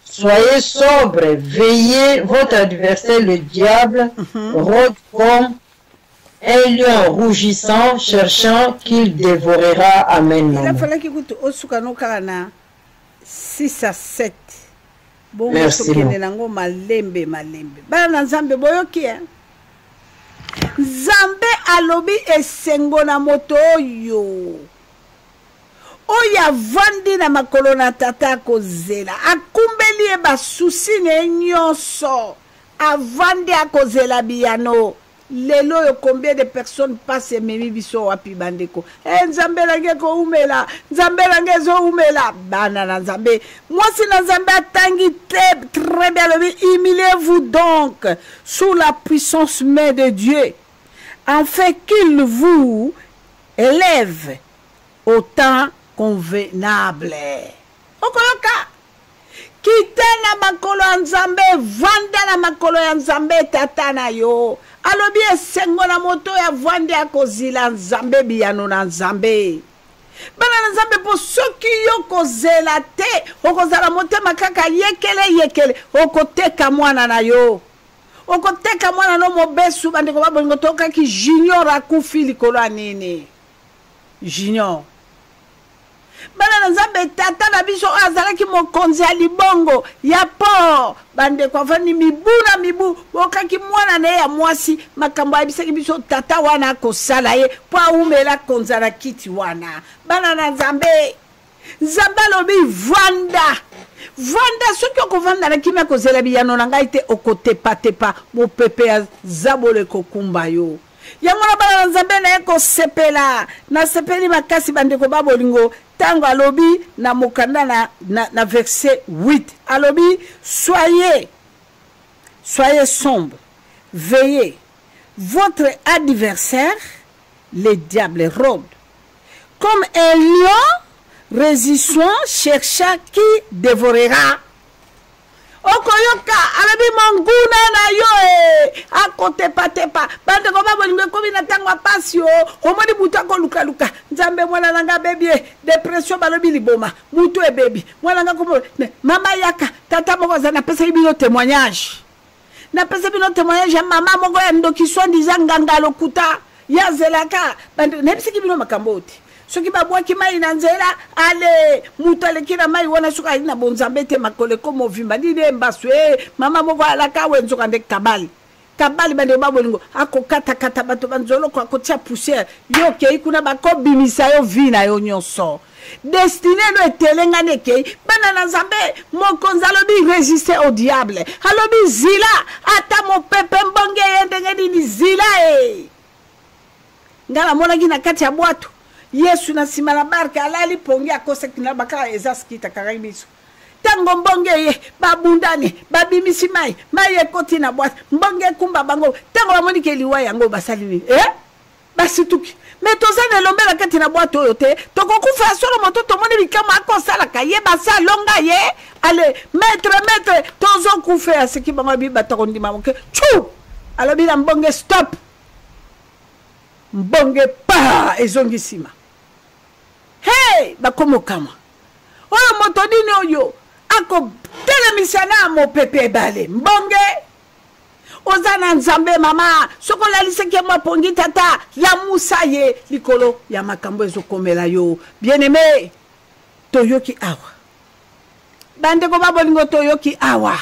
Soyez sobre, veillez, votre adversaire le diable rôde comme un lion rougissant, cherchant qu'il dévorera. Amen. Il a fallu qu'il goûte au soukano karana 6 à 7. Bon, merci. Malembe. Bana Nzambe boyoki hein. Nzambe alobi esengo na moto yo. Oya vandi na makolo na tata kozela akumbeli e basusi ne nyonso avandi akozela biyano lelo yo combien de personnes passent memi biso wapi bandeko nzambe lange ko umela nzambe lange zo umela bana na nzambe moi si na nzambe atangi très bien humiliez-vous donc sous la puissance main de Dieu afin qu'il vous élève au temps convenable. Okoyoka kitana makolo ya nzambe vanda na makolo ya nzambe tata na yo alobi esengo na moto ya vande ya kozila nzambe biyano na nzambe bana na nzambe po soki yo kozela te okozala motema kaka yekele okoteka mwana na yo okoteka mwana no mobesu bandeko babolingo tokaki junior akufi likolo ya nini junior bana na nzambe tata na biso azalaki mokonzi ya libongo ya po bandeko afani mibu okaki mwana na ya mwasi makambo ayebisaki biso tata wana akosala ye po aumela konza na kiti wana bana na nzambe nzambe alobi vanda soki okovanda na kimia kozela biyano na ngai te okotepatepa mopepe ya zabole kokumba yo yango na bana na nzambe na ye kosepela nasepeli makasi bandeko babolingo tango alobi na mokanda na verset 8 alobi soyez sombre veillez votre adversaire le diable rôde comme un lion résistant chercha qui dévorera. Okoyoka alabi manguna na yo akotepatepa bande ko babolingo komi na tango pasio omoni buta ko luka nzambe mwana nanga bebie depression balobi liboma mutu e baby mwana nanga ko mama yaka tata moko za na pesa bino témoignage ya mama moko ya ndoki swandi nganga lokuta ya zelaka bande nebisiki bino makamboti soki babwaki mai na nzela ale mutu alekina mai wana suka ina bonzambe te makole ko movimba ndine mbaswe mama moko alaka wenzoka nde kabali bande babolingo akokata bato banzolo ko akotia poussière yo kei kuna bakobimisa yo vina yo nyonso destiné no etelenga nekei bana na nzambe mokonzi alobi résister au diable alobi zila ata mopepe mbonge yendenge nini zila ngala monaki na kati ya bwato Yesu na sima la barka alali pongi akose kina baka ezaskita karamiso tango mbonge ye babundani babimisi mai ekoti na bwata mbonge kumba bango tango bamoni ke liwa yango basali ni basituki metozana lombela kati na bwato oyo te tokokufa solo moto tomoni bikama akosala kaye basa longa ye ale maître tozo kufa asiki bango biba tokondima moke chu alobi na mbonge stop mbonge pa ezongisima hey bakomo kama oyo moto dini oyo ako telemisa na mopepe bale mbonge ozana nzambe mama soko laliseke mwa pongi tata la musa ye likolo ya makambo ezokomela yo bien aimé toyoki awa bandeko babolingo toyoki awa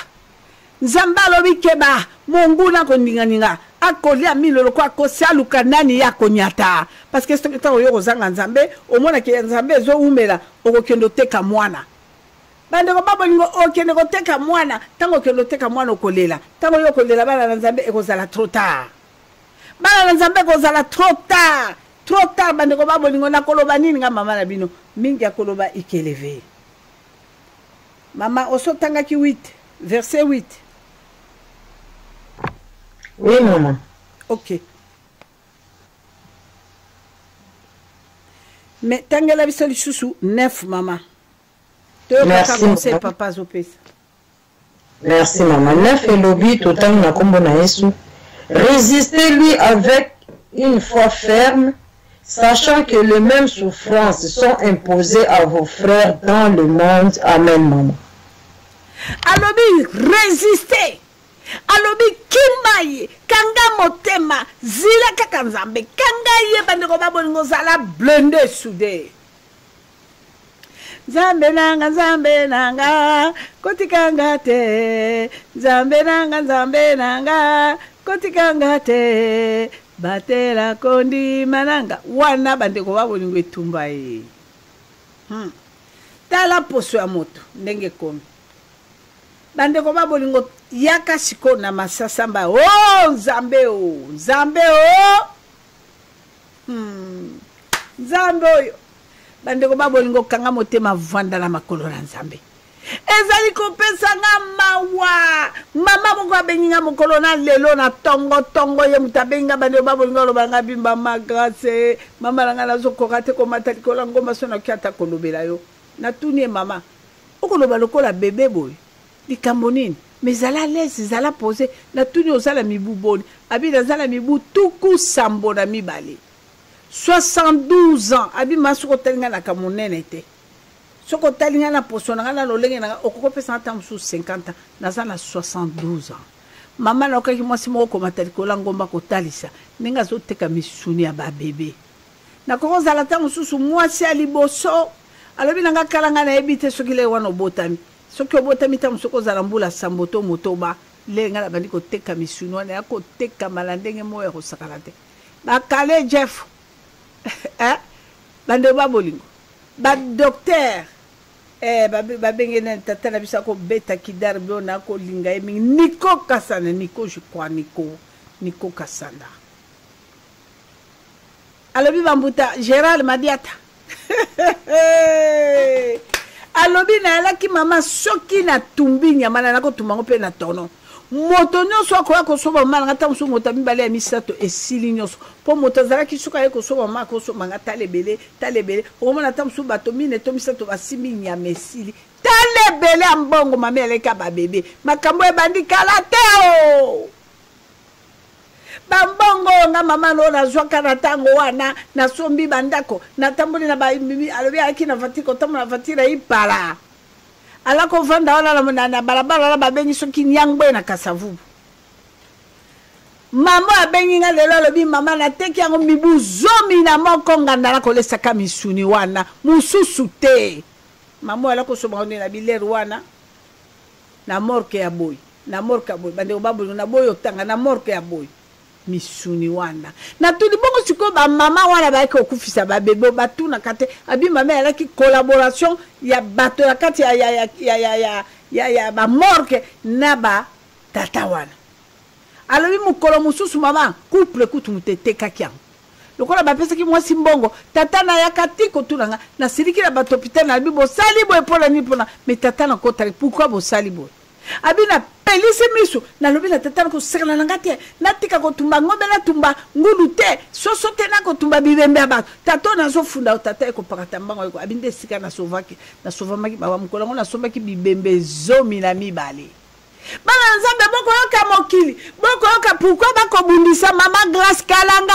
nzambe alobi keba monguna kondinganinga akolia milolo kwa kosaluka nani ya konyata parce que c'est oyo kozanga nzambe omona ke nzambe zo umela okokendo teka mwana bande ko babolingo okende ko teka mwana tango kendo teka mwana okolela tango yo kolela bana nzambe ekozala trop tard bana nzambe ekozala trop tard bande ko babolingo na koloba nini nga mama na bino mingi akoloba ikeleve mama osotanga ki 8 verset 8. Oui, maman. Ok. Mais tangela bisoli chouchou 9 maman. Merci papa Zopesa. Merci maman. 9 et lobby total na kombo na Yesu. Résistez-lui avec une foi ferme, sachant que les mêmes souffrances sont imposées à vos frères dans le monde. Amen maman. Alobi résistez. Alobi kimai kanga motema zila kaka nzambe kanga ye bandeko babolingo zala blende soude nzambe nanga kotikanga te nzambe nanga kotikanga te batela kondi mananga wana bandeko babolingo etumba ye tala poso ya moto ndenge komi bande ko babolingo yaka siko na masasamba oh nzambe o nzambe oyo bande ko babolingo kanga motema vanda na makolo na nzambe ezali kopesa nga mawa mama moko abenginga mokolo na lelo na tongo ye mutabenga bande babolingo lobanga bimba magrase mama langa nazokoka te komata likolo ngomba sona kiata kolobela yo natunie mama okoloba lokola bebe boy likambo nini mais zala lesi zala posé natuni ozala mibu boni abi nazala mibu tuku sambo na mibale 72 ans abi masuko talinga na kamonene te soko talinga na posona ngana lolenge na okoko pesa ata musu 50 ans nazala 72 ans mama na okaki mwasi moko komata likola ngomba kotalisa ninga zoteka misuni ya ba bebe na koko zala ta mususu mwasi aliboso alobi nanga kalanga na ebite soki le wana obotami soki obotami ta musoko zala mbula samboto motoba lenga na bandi koteka misuni wana ya koteka malandenge moya kosakala te bakale Jeff bande babolingo ba docteur babengene tata na bisa ko beta kidar biona ko linga emi Nico Kasanda Nico je crois Nico Kasanda alobi bambuta Gérald Madiata alobi na elaki mama soki na tumbi nyama na ko tumango pe na tono moto nyonso akoya kosoba mama ngata musu moto mibale ya misato esili nyonso po moto zalaki suka ye kosoba mama kosoba ngata talebele omona ta musu bato mine to misato basimi nyama esili talebele ambongo mama eleka ba bebe makambo ebandi kala te o bambongo nga mama no na zwaka na tango wana na sombi bandako na tamboli na ba mimi alobi aki na fatiko tamu na fatira ipala ala ko vanda wana na balabala la babengi soki nyangwe na kasavubu mama abengi nga lelo alobi mama na teki yango mibu zomi na moko ngandala ko lesaka misuni wana mususu te mama ala ko soba na bileru wana na morke ya boy bande obabu na boy otanga na morke ya boy misuni wana na tuli bongo siko ba mama wana ba ko kufisa ba bebe batuna kate abi mama ala ki collaboration ya bato ya kati ya ba morke na ba tata wana alobi mukolo mususu mama couple kutu mutete kakiang lokola ba pesa ki mwasi mbongo tata na ya kati ko tunanga na siriki na bato hôpital na bibo sali boy pola ni pona mais tata na kota pourquoi bo sali boy abina pelisi misu na lobi na tata ko sekala ngate natika ko tumba ngombe na tumba ngulu te soso te na ko tumba bibembe ba tato na so funda tata ko pakata mbango ko abinde sika na sovamaki baba mukolo na sombaki bibembe zomi na mibale bana nzambe boko yoka mokili boko yoka pourquoi bako bundisa mama Grace Kalanga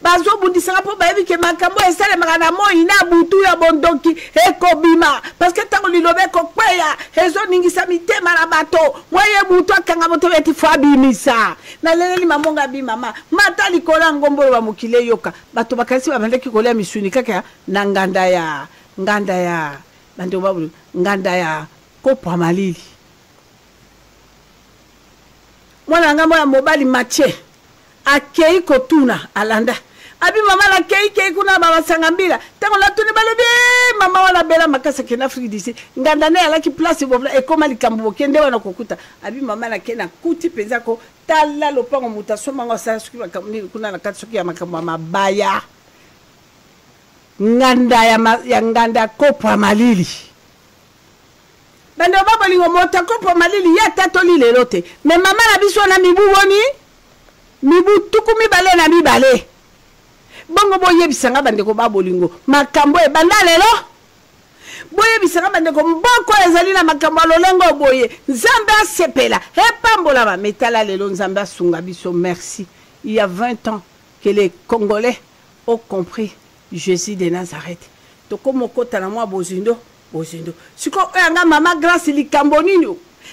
bazo bundisa po bayebi ke makambo esale makana mo ina butu ya bondoki ekobima parce que tango lilobe ko kweya ezo ningisa mitema na bato moye butu akanga moto beti fwa bimisa na leleli mamonga bi mama mata likola ngombo ba mokile yoka bato bakasi babandeki kolia misuni kaka na nganda ya bande babu nganda ya kopwa malili mwana ngamo ya mobali mache akei kotuna alanda abi mama la kei kuna baba sangambila tango la tuni balobi mama wana bela makasa kena Afrique d'ici nganda ne ala ki place bobla e koma likambo kende wana kokuta abi mama la kena kuti penza ko tala lopango mutasoma ngo sa suki makamni kuna na katsuki ya makambo mabaya nganda ya nganda kopwa malili bande baba lingo mota kopwa malili ya tato lilelo te mais mama na biso na mibu woni mibu tukumi bale na mibale bongo boye bisanga bande ko babolingo makambo e banda lelo boye bisanga bande ko mboko ezali na makambo lolengo boye nzambe asepela epambola ba metala lelo nzambe asunga biso merci il y a 20 ans que les Congolais ont compris Jésus de Nazareth to komo kota na mwa bozindo siko nga mama Grace likambo nini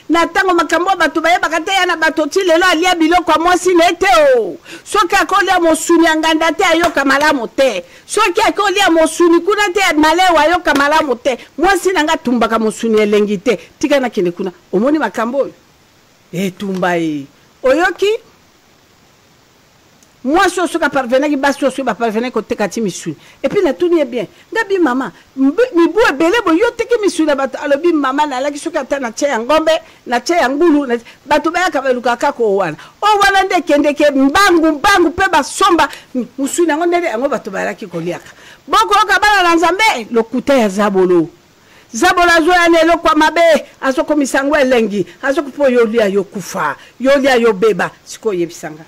na tango makambo bato baye bakate ya na bato ti lelo alia biloko mwasi nete o soki akolia mosuni nganda te ayoka malamu te soki akolia mosuni kuna te malewa ayoka malamu te mwasi nanga tumbaka mosuni elengi te tika na kende kuna omoni makambo etumba oyoki moi so ka parvenir ki ba so ba parvenir ko tekati misuni et puis na tout est bien ngabi mama mi bu ebele bo yo teki misuni ba alobi mama na la ki so ka ta na che ya ngombe na che ya ngulu na bato ba ka beluka ka ko wana o wana nde kende ke mbangu pe ba somba musuni ngo ndele ngo bato ba la ki ko liaka boko ka bana na nzambe lokuta ya zabolo zabola zo ya nelo kwa mabe azoko misango elengi azoko po yo lia yo kufa yo lia yo beba siko yebisanga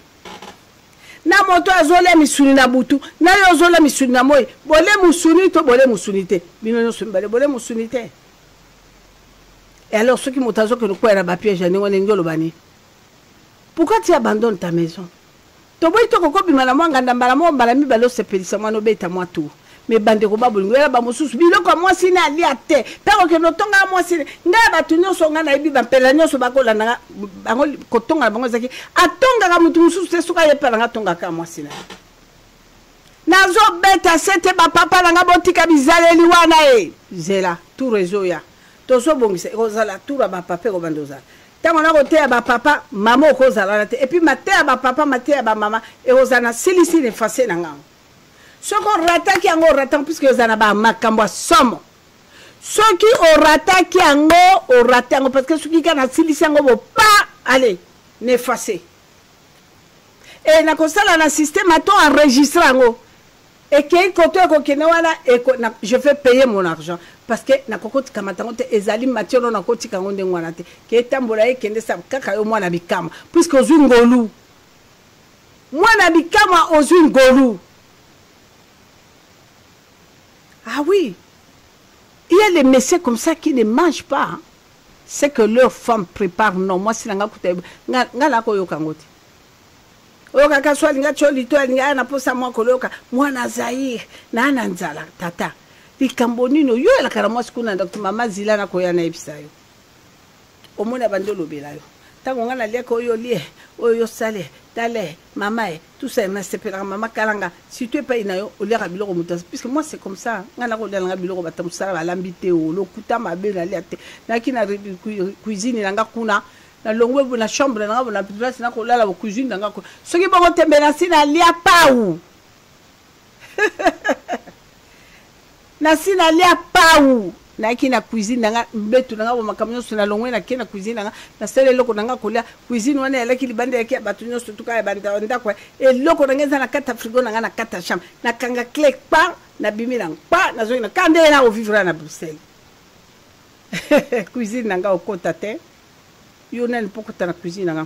na moto azole misuni na butu na yo zola misuni na moyi bole musuni to bole musunite bino no sumbale bole musunite et alors ceux qui motazo que nous quoi ba piège ni wona ngolo bani pourquoi tu abandonnes ta maison to boy to ko bimala mwanga ndambala mo mbala mi balo sepelisa mwana beta mwa tu me bande ko babulingo ya ba mususu biloko mwasi na ali ate pero ke no tonga mwasi nga batu nyonso nga na ibi ba pela nyonso bakola na bango ko tonga bango zaki atonga ka mutu mususu te suka ye pela nga tonga ka mwasi na zo beta sete ba papa na nga botika bizaleli wana e zela tout réseau ya to so bongisa ko zala tout ba papa ko bandoza tango na ko te ba papa mama ko zala te et puis mate ba papa mate ba mama e ozana silisi ne face na nga Soko rata ki ango rata puisque ozana ba makambo somo. Soki o rata ki ango o rata ango parce que soki kana silisi ango bo pas allez n'effacer. Et na kosala na système ato enregistrer ango. Et que koto ko kene wana et je vais payer mon argent parce que na kokoti kamatango te ezali matiolo na koti kango ndengwana te. Ke tambola e kende sa kaka yo mwana bikama puisque ozu ngolu. Mwana bikama ozu ngolu. Ah oui, il y a les messieurs comme ça qui ne mangent pas. Hein. C'est que leurs femmes préparent. Non, moi, si nga koute, nga la ko yoka ngoti. Oka kaswa linga choli to linga na posa mwa koloka mwana Zaire na nanzala tata. Likamboni no yo la karamo sikuna Dr. Mama Zila na koya na ebisayo. Omona bandolo belayo. Tango nga na lia ko yo lie, oyo sale. Dale, maman, tout ça, maman Kalanga. Si tu es pas inayo, au lieu de biloko mutas, puisque moi c'est comme ça. Ngana ko langa biloko batamusala balambite o, lokuta mabe na liate. Na kina cuisine nanga kuna, na longwe na chambre na place na ko lala cuisine nanga ko. Soki bongo tembe na sina lia pau. Na sina lia pau. Na kina cuisine nanga mbetu nanga bo makamyo sina longwe na kina cuisine nanga na sele loko nanga kolia cuisine wana ele ki libande yake batunyo stuka ya banda ndakwa e loko nanga na kata frigo nanga na kata chambre na kanga clé pa na bimira pa na zo na kande na o vivre na Bruxelles cuisine nanga o kota te yo na pokota na cuisine nanga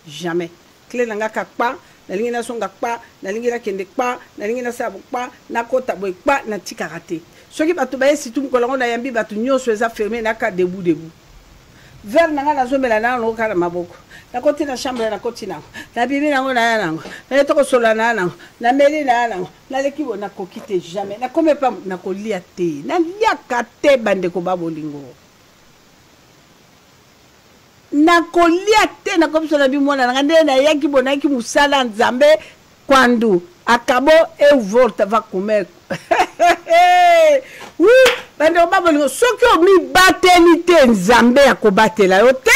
jamais clé nanga ka pa na lingi na songa pa na lingi na kende pa na lingi na sabu pa na kota boy pa na tikarate. Ceux qui battent si tout le monde a yambi battu nyo soit fermé na ka debout. Vers nanga na zo melana no kala maboko. Na koti na chambre na koti na. Na bibi na ngona na. Na to ko sola na na. Na meli na na. Na lekibo na kokite jamais. Na comme pas na ko lia te. Na lia ka te bande ko babolingo. Na ko lia te na comme sola bi mona na ndé na yaki bona ki musala nzambe kwandu akabo e volta va comer. Oui, bande o babolingo soki o mi bateli te nzambe ya ko batela yo te.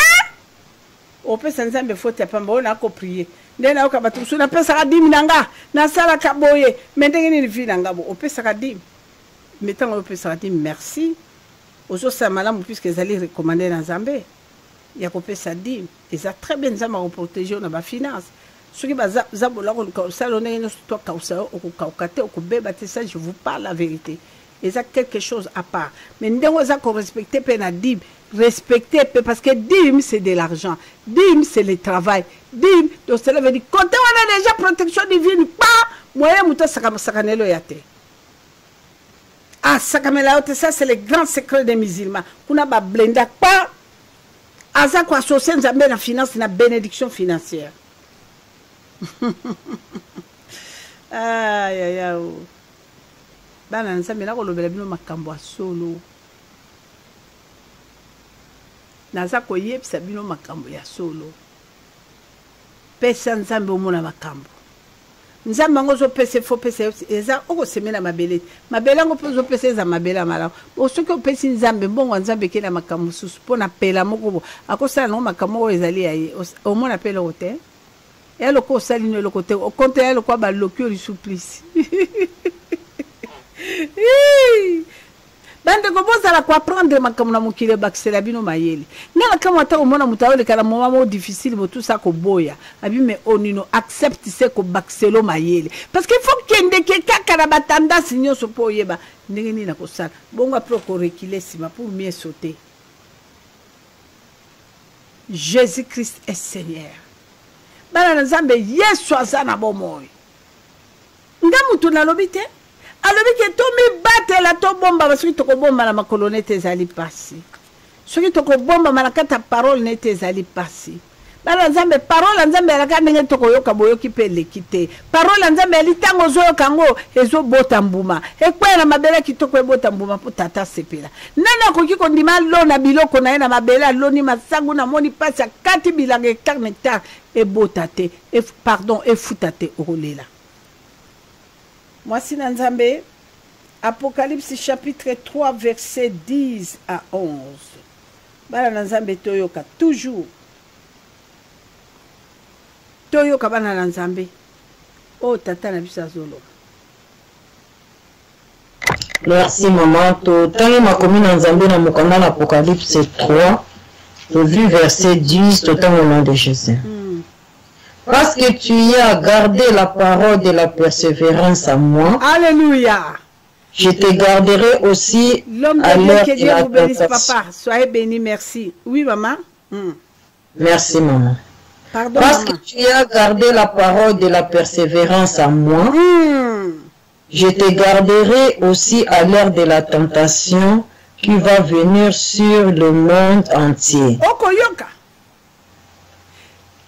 O pesa nzambe fote pamba ona ko prier. Ndena o ka batu suna pesa ka 10 nanga na sala ka boye. Mentenge ni vi nanga bo o pesa ka 10. Mettons o pesa ka 10 merci. Ozo sa malamu puisque ezali recommander na nzambe. Ya ko pesa 10. Eza très bien nzambe ko protéger na ba finance. Ce qui va zabola ko salonner no to kausa o ko kaukate o ko beba te ça je vous parle la vérité. Et ça quelque chose à part. Mais nous ça qu'on respecter pena dim, respecter parce que dim c'est de l'argent, dim c'est le travail, dim donc cela veut dire quand on a déjà protection divine pas moyen muta sakanelo yate. Ah sakamela yote ça c'est le grand secret des musulmans. Kuna ba blenda pas asa ko associer nzambe na finance na bénédiction financière. Aïe aïe aïe. Bana nzambe na kolobela bino makambo solo. Naza koyebisa bino makambo ya solo. Pesa nzambe omona makambo. Nzambe ngo zo pesa fo pesa eza oko semena mabele. Mabele ngo pozo pesa eza mabele mala. O soki opesi nzambe mbongo nzambe kena makambo susu pona pela moko bo. Akosala no makambo ezali ya omona pela ote. et le ko sali no le côté au contraire le ko ba lokio li supplice bande ko bozala ko apprendre makamuna mukile bakisela bino mayele ngala kama ta umona mutawele kala moment difficile mo tout ça ko boya abi me onino accepte se ko bakiselo mayele parce que faut kende ke kaka na batanda sinyo so po yeba ndenge ni na ko sala bongo après ko reculer sima pour mieux sauter. Jésus-Christ est Seigneur. Bana nzambe Yesu azana bomoy. Ngamu tunalobite alobi ke to mi batela to bomba basiki to ko bomba na makolonete ezali pasi soki to ko bomba malakata parole nete ezali pasi bala nzambe parole nzambe alaka ndenge to ko yoka boyoki pe lekite parole nzambe alitango zoyo kango ezo bota mbuma ekwela mabele kitoko ebota mbuma po tata sepela nana koki ko ndima lo na biloko na ena mabele loni masangu na moni pasi akati bilange hectare e botate e pardon e futate olela. Voici dans Nzambe, Apocalypse chapitre 3, verset 10 à 11. Bana Nzambe toyoka, toujours. Toyoka bana Nzambe. Oh, tata na bisa zolo. Merci maman. Tangi makomi na Nzambe na mokanda na Apocalypse 3, vu verset 10, tout au nom de Jésus. Parce que tu y as gardé la parole de la persévérance à moi. Alléluia. Je te garderai aussi à l'heure de la tentation. Papa, soyez béni, merci. Oui, maman. Merci, maman. Pardon, parce maman. Que tu as gardé la parole de la persévérance à moi. Je te garderai aussi à l'heure de la tentation qui va venir sur le monde entier. Okoyoka.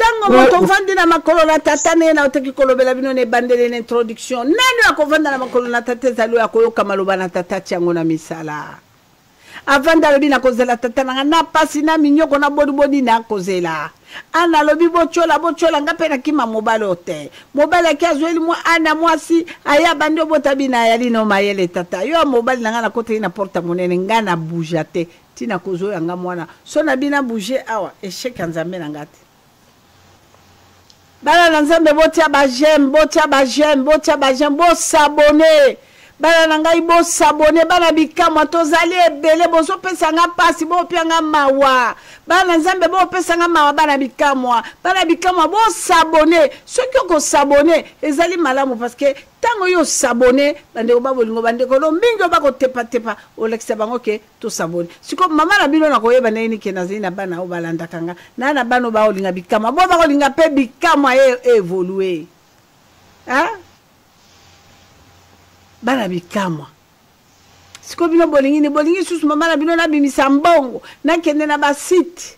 Tango moto vandi na makolo na tatane na oteki kolobela bino ne bandele na introduction nani akovanda na makolo na tate zalo akoyoka maloba na tatati yango na misala avanda lobi na kozela tatana na pasi na minyoko na bodi na kozela ana lobi bochola ngape na kima mobalote mobala kiazweli mo ana mwasi aya bando botabina yali no mayele tata yo mobali na ngana kote ina porta monene ngana bougate tina kozo yanga mwana so na bina bouger awa échec Nzambe na ngati. Bala Nzambe botia ba j'aime, bo s'abonner. Bala ngai bo s'abonner, bala bikama tozali ebele bozo pesa nga pasi bo pia nga mawa. Bala Nzambe bo pesa nga mawa bala bikama bo s'abonner. Ceux qui ko s'abonner, ezali malamu parce que tango yo s'abonner, bande ba bolingo bande ko lo mingo ba ko tepa o lekse bango ke to s'abonner. Siko mama na bino na ko yeba na ini ke na zina bana o balanda kanga. Na na bano ba olinga bikama, bo ba ko linga pe bikama évoluer. Hein? Bana bikama. Siko bino bolingi susu mama na bino na bimisa mbongo na kende na ba site.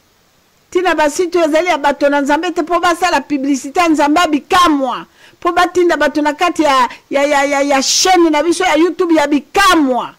Tina ba site ezali ya bato na Nzambe te po ba sala publicité Nzambe bikamwa. Po batinda bato na kati ya chaîne na biso ya YouTube ya bikamwa.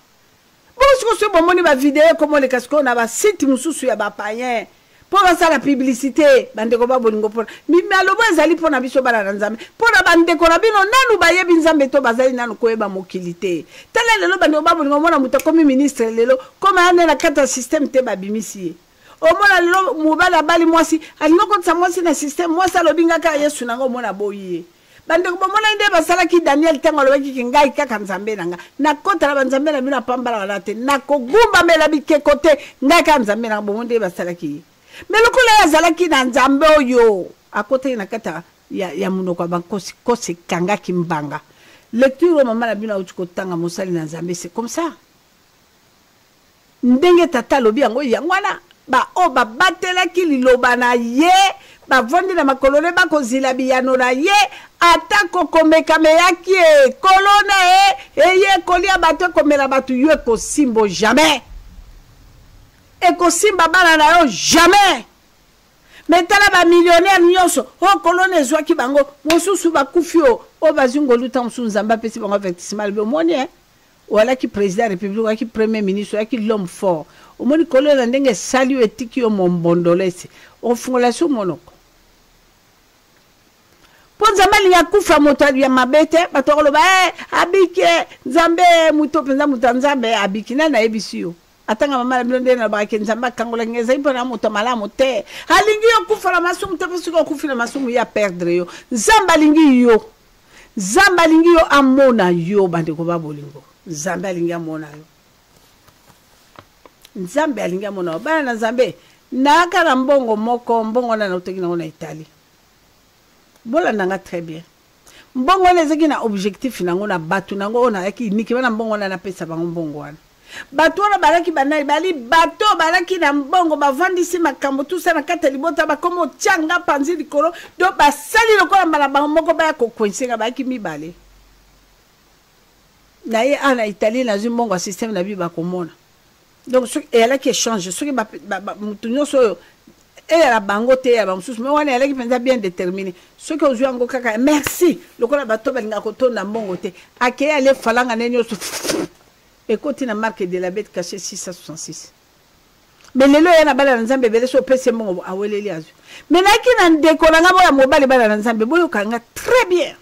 Bo siko so bomoni ba vidéo comme le casco na ba site mususu ya ba païen. Po ba sala publicité bande ko ba bolingo po. Mi alobo ezali po na biso bana na Nzambe. Po na bande ko na bino nanu ba yebi Nzambe to bazali nanu ko yeba mokilité. Tala lelo bande ko ba bolingo mona muta comme ministre lelo comme ane na kata système te ba bimisi. O mona lelo mobala bali mwasi alingo ko tsa mwasi na système mwasi alobinga ka Yesu nango mona boyi. Bande ko mona inde basala ki Daniel tango lobaki kingai kaka Nzambe nanga na kota la Nzambe na bino pambala la te na ko gumba mela bike kote ngai ka Nzambe na bomonde basala ki mais le kola ya zalaki na Nzambe oyo akote na kata ya munoko bankosi kosi kanga kimbanga lecture mama na bino utuko tanga mosali na Nzambe c'est comme ça ndenge tata lobi yango yangwana ba o ba batela ki liloba na ye ba vondi na makolone ba kozila biyano na ye atako komeka meyaki e kolona ye kolia bato komela batu yo ko simbo jamais et ko simba bana na yo jamais mais tala ba millionnaire nyonso o kolone zwaki bango mosusu ba kufio o bazungo luta msu Nzamba pesi bango avertissement be moni wala ki président république wala ki premier ministre wala ki l'homme fort o moni kolona ndenge sali etiki yo mombondolese o fungola su monoko po Nzambe linga kufa moto ya mabete batokolo ba abike Nzambe muto penza muto Nzambe abiki na ebisi yo atanga mama blonde na ba nzamba kangola ngeza ipona moto malamu te alingi yo kufala masumu te parce que kufila masumu ya perdre yo nzamba lingi yo amona yo bande ko babolingo nzamba lingi amona yo nzambe alingi amona bana na nzambe na kala mbongo moko mbongo na uteki na Italie bola nanga très bien mbongo na zeki na objectif nango na batu nango ona yaki niki bana mbongo na pesa bango mbongo wana batu wana balaki banai bali bato balaki na mbongo bavandisi makambo tout ça na kata libota ba komo tianga panzi likolo do basali lokola mbala bango moko ba ko kwensenga ba ki mibale na ye ana Italie na zimbongo système na bi ba komona donc ce et elle qui échange ce qui ba mutunyo so et la bango te ya ba mususu mais wana elle qui pensa bien déterminé ce que ozwi ngo kaka merci lokola bato balinga ko tonda mbongo te akeye ale falanga nenyo so ekoti na marque de la bête cachée 666 mais lelo ya na bala nzambe bele so pese mbongo aweleli azu mais naki na ndeko na ngabo ya mobali bala nzambe boyo kanga très bien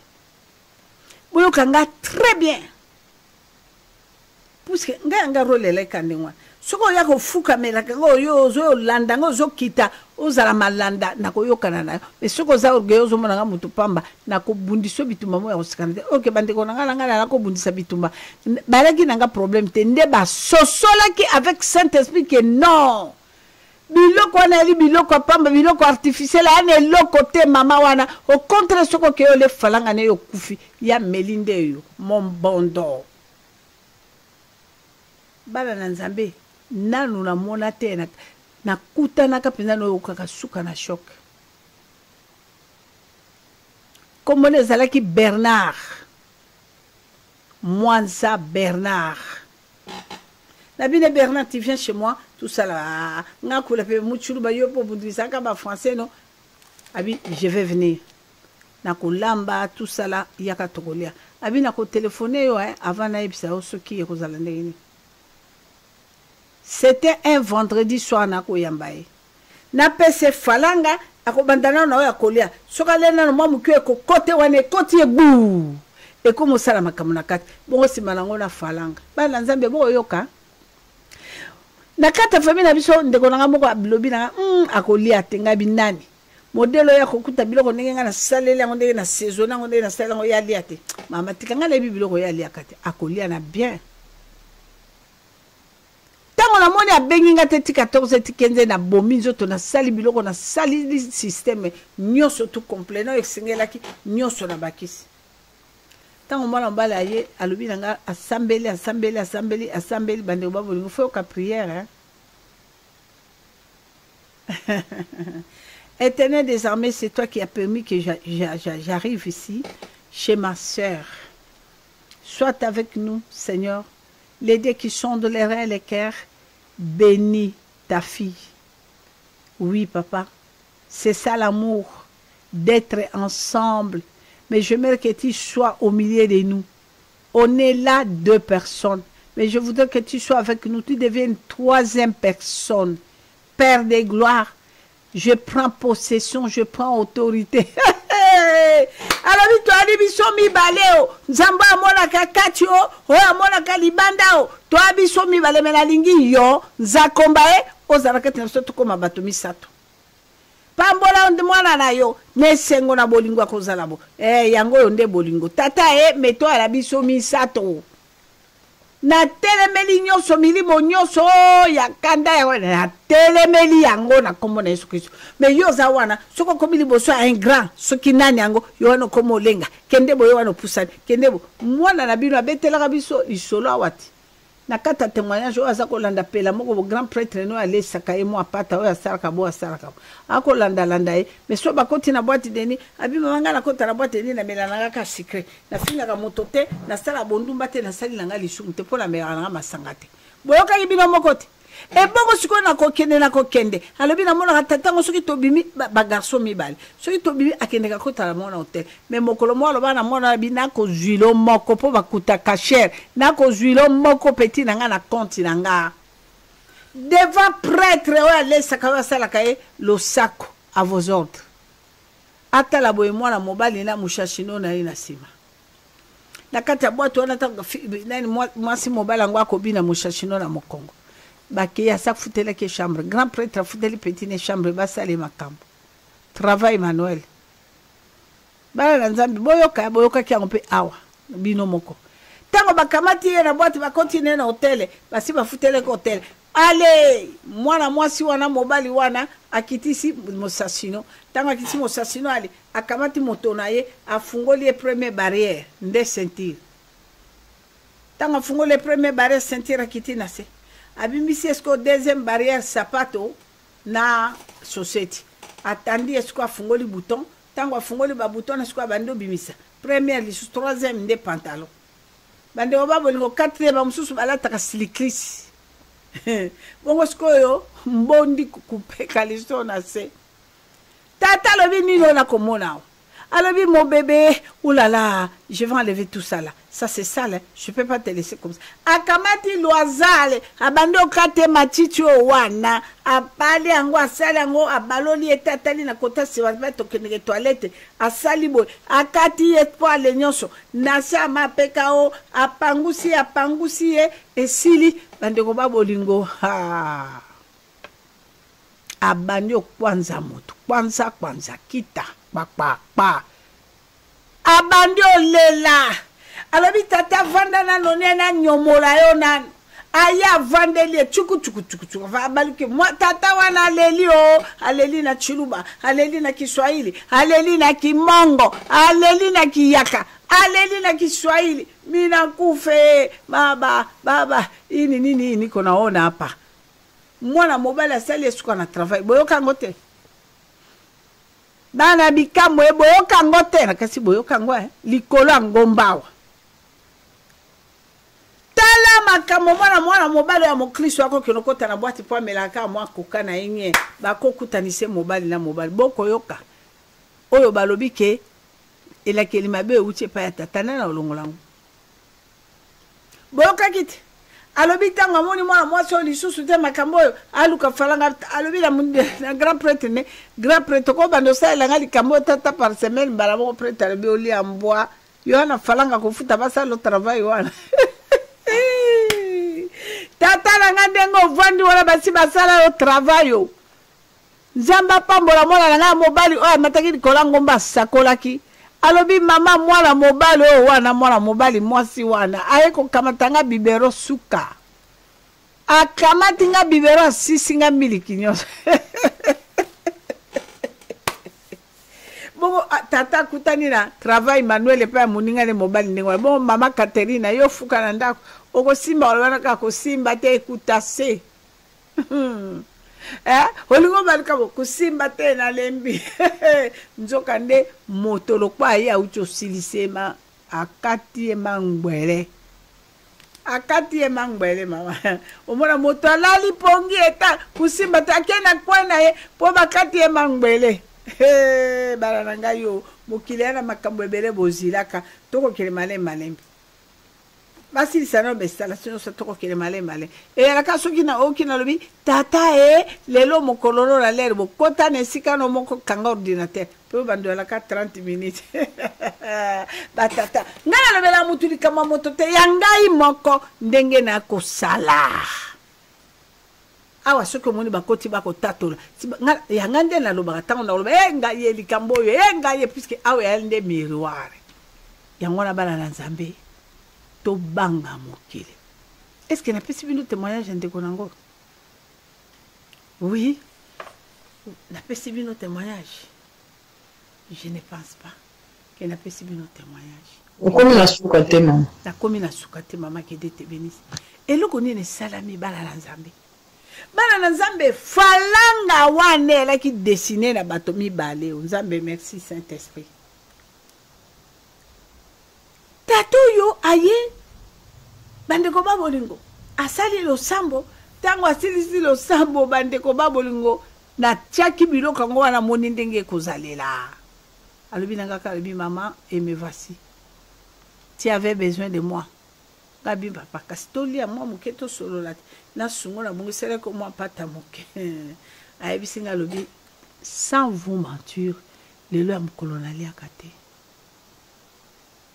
puisque nga role le kandingwa soko ya ko fuka mela kango yo zo landa ngo zo kita ozala malanda na ko yokana na mais soko za orgueil zo mona nga mutu pamba na ko bundiso bitumba mo ya kosikana OK bande ko nga na ko bundisa bitumba balaki nanga problème te nde ba sosola ki avec Saint-Esprit que non biloko na li biloko pamba biloko artificiel ane loko te mama wana au contraire soko ke yo le falanga ne yo kufi ya melinde yo mon bondo bala na nzambe nanu na mona te na kutana ka penza no kaka suka na choc comme les alaki Bernard Mwanza Bernard la bine Bernard tu viens chez moi tout ça là nga kula pe muchulu ba yo po bundisa ka ba français no abi je vais venir na kulamba tout ça là yaka tokolia abi na ko téléphoner yo avant na ebisa so ki ko zala ndeni. C'était un vendredi soir na ko yambaye na pese falanga akobandana na ya kolia soka lena no mamu kwe ko kote wane koti ebu e ko mosala makamuna kati bongo simana ngona falanga bana nzambe bo yoka na kata famille na biso ndeko na moko ablobi na akolia tenga binani modelo ya kokuta biloko ndenge na salele ngo ndenge na saison ngo ndenge na salele ngo ya liate mama tikanga na biloko ya liakate akolia na bien. Tango na moni abenginga te ti 14 ti 15 na bomi nzoto na sali biloko na sali système nyoso tout complet na exengelaki nyoso na bakisi. Tango mwana mbala ye alobi nanga asambeli bande babo lingo faut ka prière hein. Éternel des armées, c'est toi qui as permis que j'arrive ici chez ma sœur. Sois avec nous, Seigneur. Les dieux qui sondent les reins et les cœurs, bénis ta fille. Oui, papa, c'est ça l'amour, d'être ensemble. Mais j'aimerais que tu sois au milieu de nous. On est là 2 personnes, mais je voudrais que tu sois avec nous. Tu deviens une 3e personne. Père des gloires, je prends possession, je prends autorité. Alors, toi, biso mi baleo, nzamba amona kakati o, oya amona kalibanda o, toi biso mi bale mena lingi yo, nzakombae, ozarakati na soto koma bato misato. Pambola onde mwana na yo, nesengo na bolingo akozala bo. Yango yonde bolingo. Tata meto ala biso misato. Na telemeli nyoso milimo nyoso ya kanda ya na telemeli yango na kombo na Yesu Kristo. Me yo za wana soko komili boso un grand soki nani yango yo wana komo lenga kende bo yo wana pusani kende bo mwana na bino abetela biso isolo awati na kata témoignage o azako landa pela moko bo grand prêtre no ale sakaye mo apata o asaraka bo asaraka ako landa e mais so bakoti na boîte deni abi manga na kota na boîte deni na melana ka secret na finga ka motote na sala bondumba te na sali langa lisum te pola melana masangate boyoka ibino mokoti e bongo siko na kokende alobi na mona tatango soki tobimi ba garçon mibale soki tobimi akende ka kota na mona hotel mais mokolo mo aloba na mona bina ko zuilo moko po bakuta kasher na ko zuilo moko petit na nga na compte na nga devant prêtre o ale sakawa sala kae lo sako à vos ordres ata la boye mwana mobali na mushashino na ina sima na kata boîte wana ta nani mwasi mobali ngo akobina mushashino na mokongo bake ya sak futela ke chambre grand prêtre futeli petit ne chambre basale makambo travail manuel bala na nzambe boyoka ki yango mpe awa bino moko tango bakamati ye na boîte bakontinue na hotel basi bafuteleke hotel ale mwana mwasi wana mobali wana akitisi mosasino tango akitisi mosasino ale akamati moto na ye afungoli ye premier barrière nde ceinture tango afungoli ye premier barrière ceinture akiti na se abimbisi esko deuxième barrière sapato na chaussette atandi esko afungoli bouton tango afungoli ba bouton esko abandi obimisa première lisusu troisième nde pantalon bande oba bolingo quatrième bamususu balataka silicris bongo sikoyo mbondi kupeka liso na se tata lobi nino na komona alobi mon bébé oulala je vais enlever tout ça là ça c'est sale je peux pas te laisser comme ça akamati loazale abandi okate matiti wana apali yango asali yango abaloli etatali na kota siwa tokendeke toilette asali boye akati ye po ale nyonso nasi amapeka o apangusi ye esili bandeko babolingo abandi okwanza moto kwanza kita pa abandi olela alobi tata vanda na none na nyomola yo nani aya vandeli chuku abalike tata wana aleli na chiluba aleli na Kiswahili aleli na Kimongo aleli na Kiyaka aleli na Kiswahili mina kufe baba ini nini niko naona hapa mwana mobile asali esuka na travail boyoka ngote bana bikambo boyoka ngote na kasi boyoka ngwa likolo ngombawa tala makambo mwana mobile ya mokristo ako kinokota na boîte po melaka mwa koka na yenye bakokutanise mobile na mobile boko yoka oyo balobi ke elakeli mabe uche pa ya tatana na olongolango boyoka kiti alobi tanga moni mwana mwasi lisusu te makambo oyo aluka falanga alobi na grand prêtre ko bando saelanga likambo tata par semaine bala moko prêtre alobi oli ambwa yohana falanga kofuta basalo travail wana tata nanga ndenge ovandi wana basi basala yo travail yo nzamba pambola mwana nanga mobali oyo amataki likolo ngomba sakolaki alobi mama mwana mobali oyo wana mwana mobali mwasi wana aye kokamatanga bibero suka akamati nga bibero asisi nga miliki nyonso bongo tata kutani na travail manuel epa ya moninga ne mobali ndenge wana bongo mama Katerina yo fuka na ndako okosimba olobana kosimba te ekuta se olingo balika kosimba te na lembi nzoka nde moto lokwa aye auti osilisema akati ye mangwele mama omona moto alali pongi eta kosimba te ake na kwe na ye po bakati ye mangwele bala na ngai yo mokili ya na makambo ebele bozilaka tokokele malembe basilisa na installation so tokokele malembe eyalaka soki na oki na lobi tata lelo mokololo na lere bokota na esika no moko kanga ordinateur po bando yalaka 30 minutes batata nga nalobela mutu likama moto te ya ngai moko ndenge na kosala awa soki omoni bakoti bakotatola yanga nde nalobaka ntango naloba ngai ye likambo oyo ngai ye puiske awa yali nde miroir yango na bana na Nzambe tobanga mokili. Est-ce que napesi bino témoignage ndeko nango? Oui, napesi bino témoignage. Je ne pense pas que napesi bino témoignage. Okomi na sukate mama. Nakomi na sukate mama ke dete bénisse. Eloko nini salami bala na Nzambe. Bala na Nzambe falanga wane la ki dessiner na bato mibale. Nzambe merci Saint-Esprit. Tato yo aye bandeko babolingo asali lo sambo tango asilisi lo sambo bandeko babolingo na tiaki biloko ngo wana moni ndenge kozalela alobi nanga alobi maman et me voici tu avais besoin de moi gabi papa kastoli ya moi moketo solo la na sungo na bungu sele ko moi pata moke ayebisi nga alobi sans vous mentir lelo ya mkolonali akate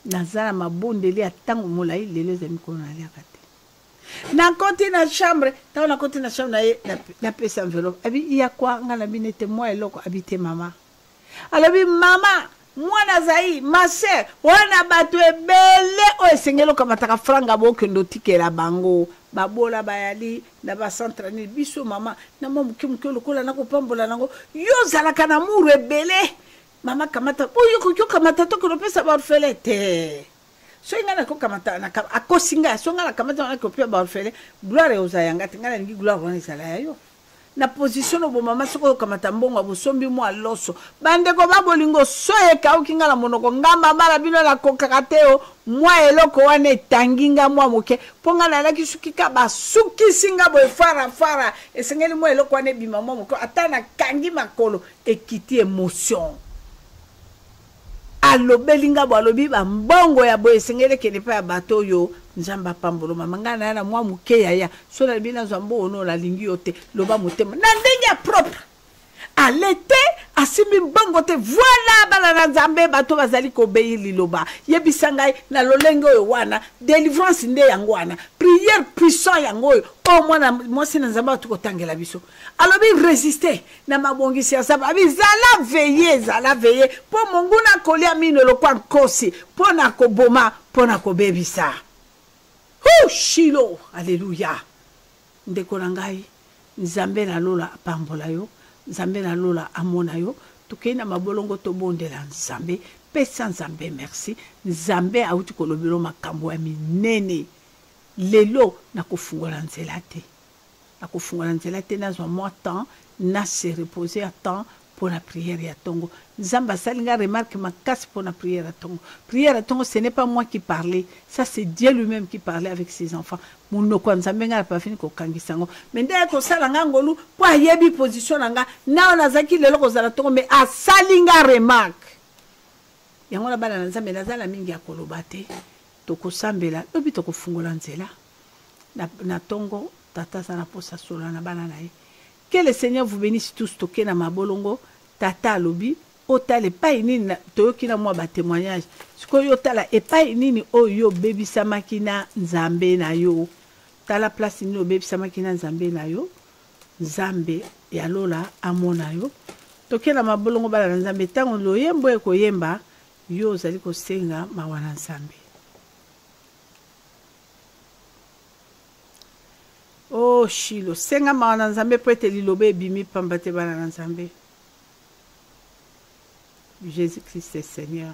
nazala mabondeli ya tango molai lelo za mikolo na liaka te na koti na chambre ta na koti na chambre na pesa enveloppe abi iya kwa ngala binete moi eloko habite mama alobi mama mwana zai ma sœur wana bato ebele o esengelo kamataka franga bokendo tikela bango babola bayali na ba centre ni biso mama na mo mukimuke lokola na kopambola nango yo zalaka na muru ebele mama kamata oyo ko kamata to ko pesa ba orfele te so ngana ko kamata na akosinga so ngana kamata na ko pe ba orfele gloire uzayanga tingana ngi gloire wana isala yayo na position obo mama soko kamata mbongo bosombi mo aloso bande ko babolingo soye ka ukinga la monoko ngamba mara bino la kokakateo mwa eloko wane tanginga mwa moke ponga na laki sukika basuki singa boy fara esengeli mwa eloko wane bima mwa moke atana kangi makolo ekiti emotion alo belinga bo alobi ba mbongo ya boy esengeli kene pa ya bato yo nzamba pambolo mama ngana na mwa muke ya so na bina zombo ono la lingi yote loba motema na ndenge propre alete asimi mbongo te voilà bala na nzambe bato bazali ko beili loba yebisangai na lolenge oyo wana délivrance nde yango wana prière puissant yango oyo o mwana mwasi na nzamba tuko tangela biso alobi résister na mabongisi ya saba abi zala veiller po monguna kolia mino lokwa nkosi po na koboma po na kobebisa Shilo, alléluia. Ndeko na ngai, nzambe na lola pambola yo, nzambe na lola amona yo, tukena mabolongo to bondela nzambe, pesa nzambe merci, nzambe auti kolobelo makambo ya minene. Lelo na kofungola nzela te. Na kofungola nzela te na zwa moi temps, na se reposer à temps pour la prière ya tongo. Nzamba salinga remarque ma casse pour la prière à tongo. Prière à tongo, ce n'est pas moi qui parlais. Ça, c'est Dieu lui-même qui parlait avec ses enfants. Mon noko nzambe nga pas fini ko kangisango. Mais ndé ko sala nga ngolu po yebi position nga na onazaki lelo ko zala tongo mais a salinga remarque. Yango na bana nzambe nazala mingi ya koloba te. Toko sambela, lobi toko fungola nzela. Na tongo tata sana posa sola na bana na ye. Que le Seigneur vous bénisse tous toke na mabolongo tata lobi otale epai nini toyoki na mwa batémoignage sikoyo otala epai nini oyo obebisamaki na nzambe na yo tala place nini obebisamaki na nzambe na yo nzambe ya lola amona yo toke na mabolongo bala na nzambe ntango loyembo ekoyemba yo ozali kosenga mawa na nzambe. Oh Shilo, senga mawa na nzambe po ete lilobe ebimi pamba te bana na nzambe. Jésus-Christ est Seigneur.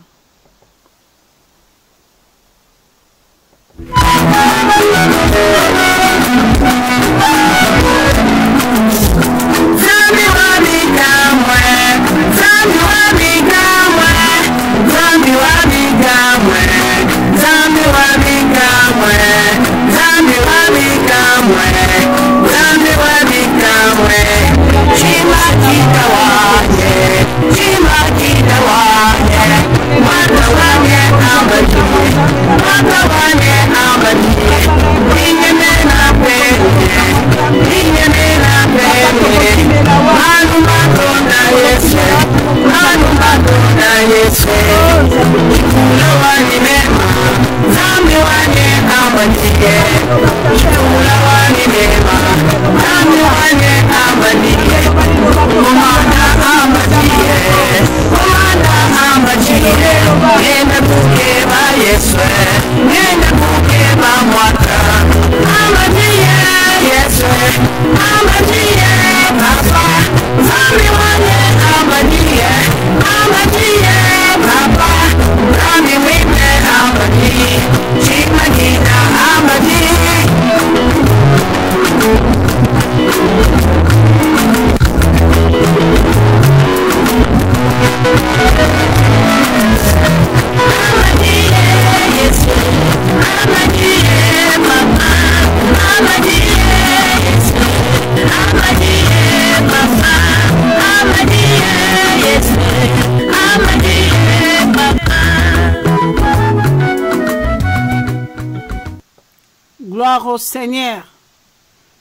Gloire au Seigneur.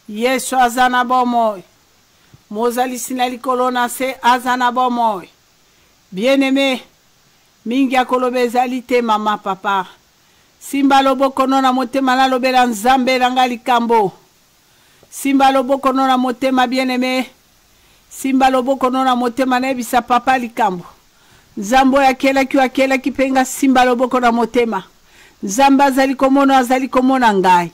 Yesu azana bomoy. Mozali sinali kolona se azana bomoy. Bien-aimé, mingi akolobe ezali te mama papa. Simba loboko nona motema na lobela nzambe langa likambo. Simba loboko nona motema bien-aimé. Simba loboko nona motema na ebisa papa likambo. Nzambo ya kela ki penga simba loboko na motema. Nzamba azali komona ngai.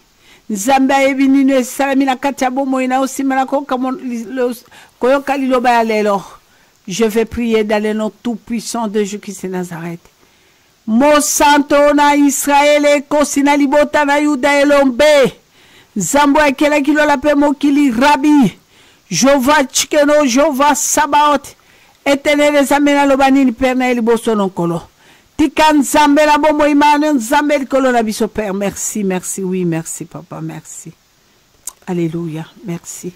Nzambe ayebi nini esalami na kati ya bomoi na osimba na koyoka liloba ya lelo. Je vais prier dans le nom tout puissant de Jésus-Christ de Nazareth. Mo santo na Israel kosi na libota na Yuda elombe. Nzambo ekela kilo la pe mokili rabi. Jova chikeno, Jova sabaot. Éternel les amena lobani ni père na liboso nonkolo. Tika nzambe la bomo imane nzambe likolo na biso père. Merci, merci, oui, merci papa, merci. Alléluia, merci.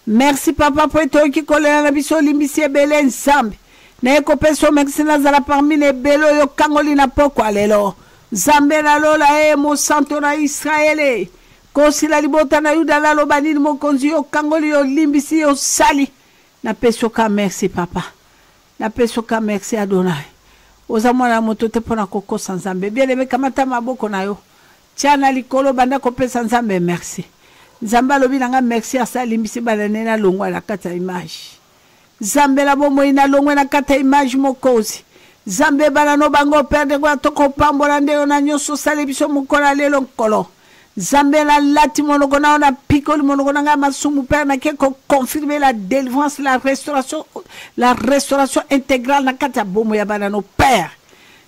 Merci papa pour toi qui colle na biso limbisi ebele nzambe. Na ekopeso merci na zala parmi les belo yo kangoli na poko alelo. Nzambe na lola mo santo na Israele. Kosi la libota na Yuda la lobani mo konzi yo kangoli yo limbisi yo sali. Na pesoka merci papa. Na pesoka merci Adonai. Oza mwana moto te pona kokosa nzambe. Bien-aimé kamata maboko na yo. Tiana likolo banda kopesa nzambe merci. Nzambe alobi nanga merci asali mbisi balane na longwa na kata image. Nzambe la bomo ina longwa na kata image mokozi. Nzambe bana no bango perde kwa toko pambola ndeyo na nyoso sale biso mukola lelo nkolo. Nzambe la lati monoko na ona pikoli monoko na nga masumu père na keko confirmer la délivrance, la restauration intégrale na kata bomo ya bana no père.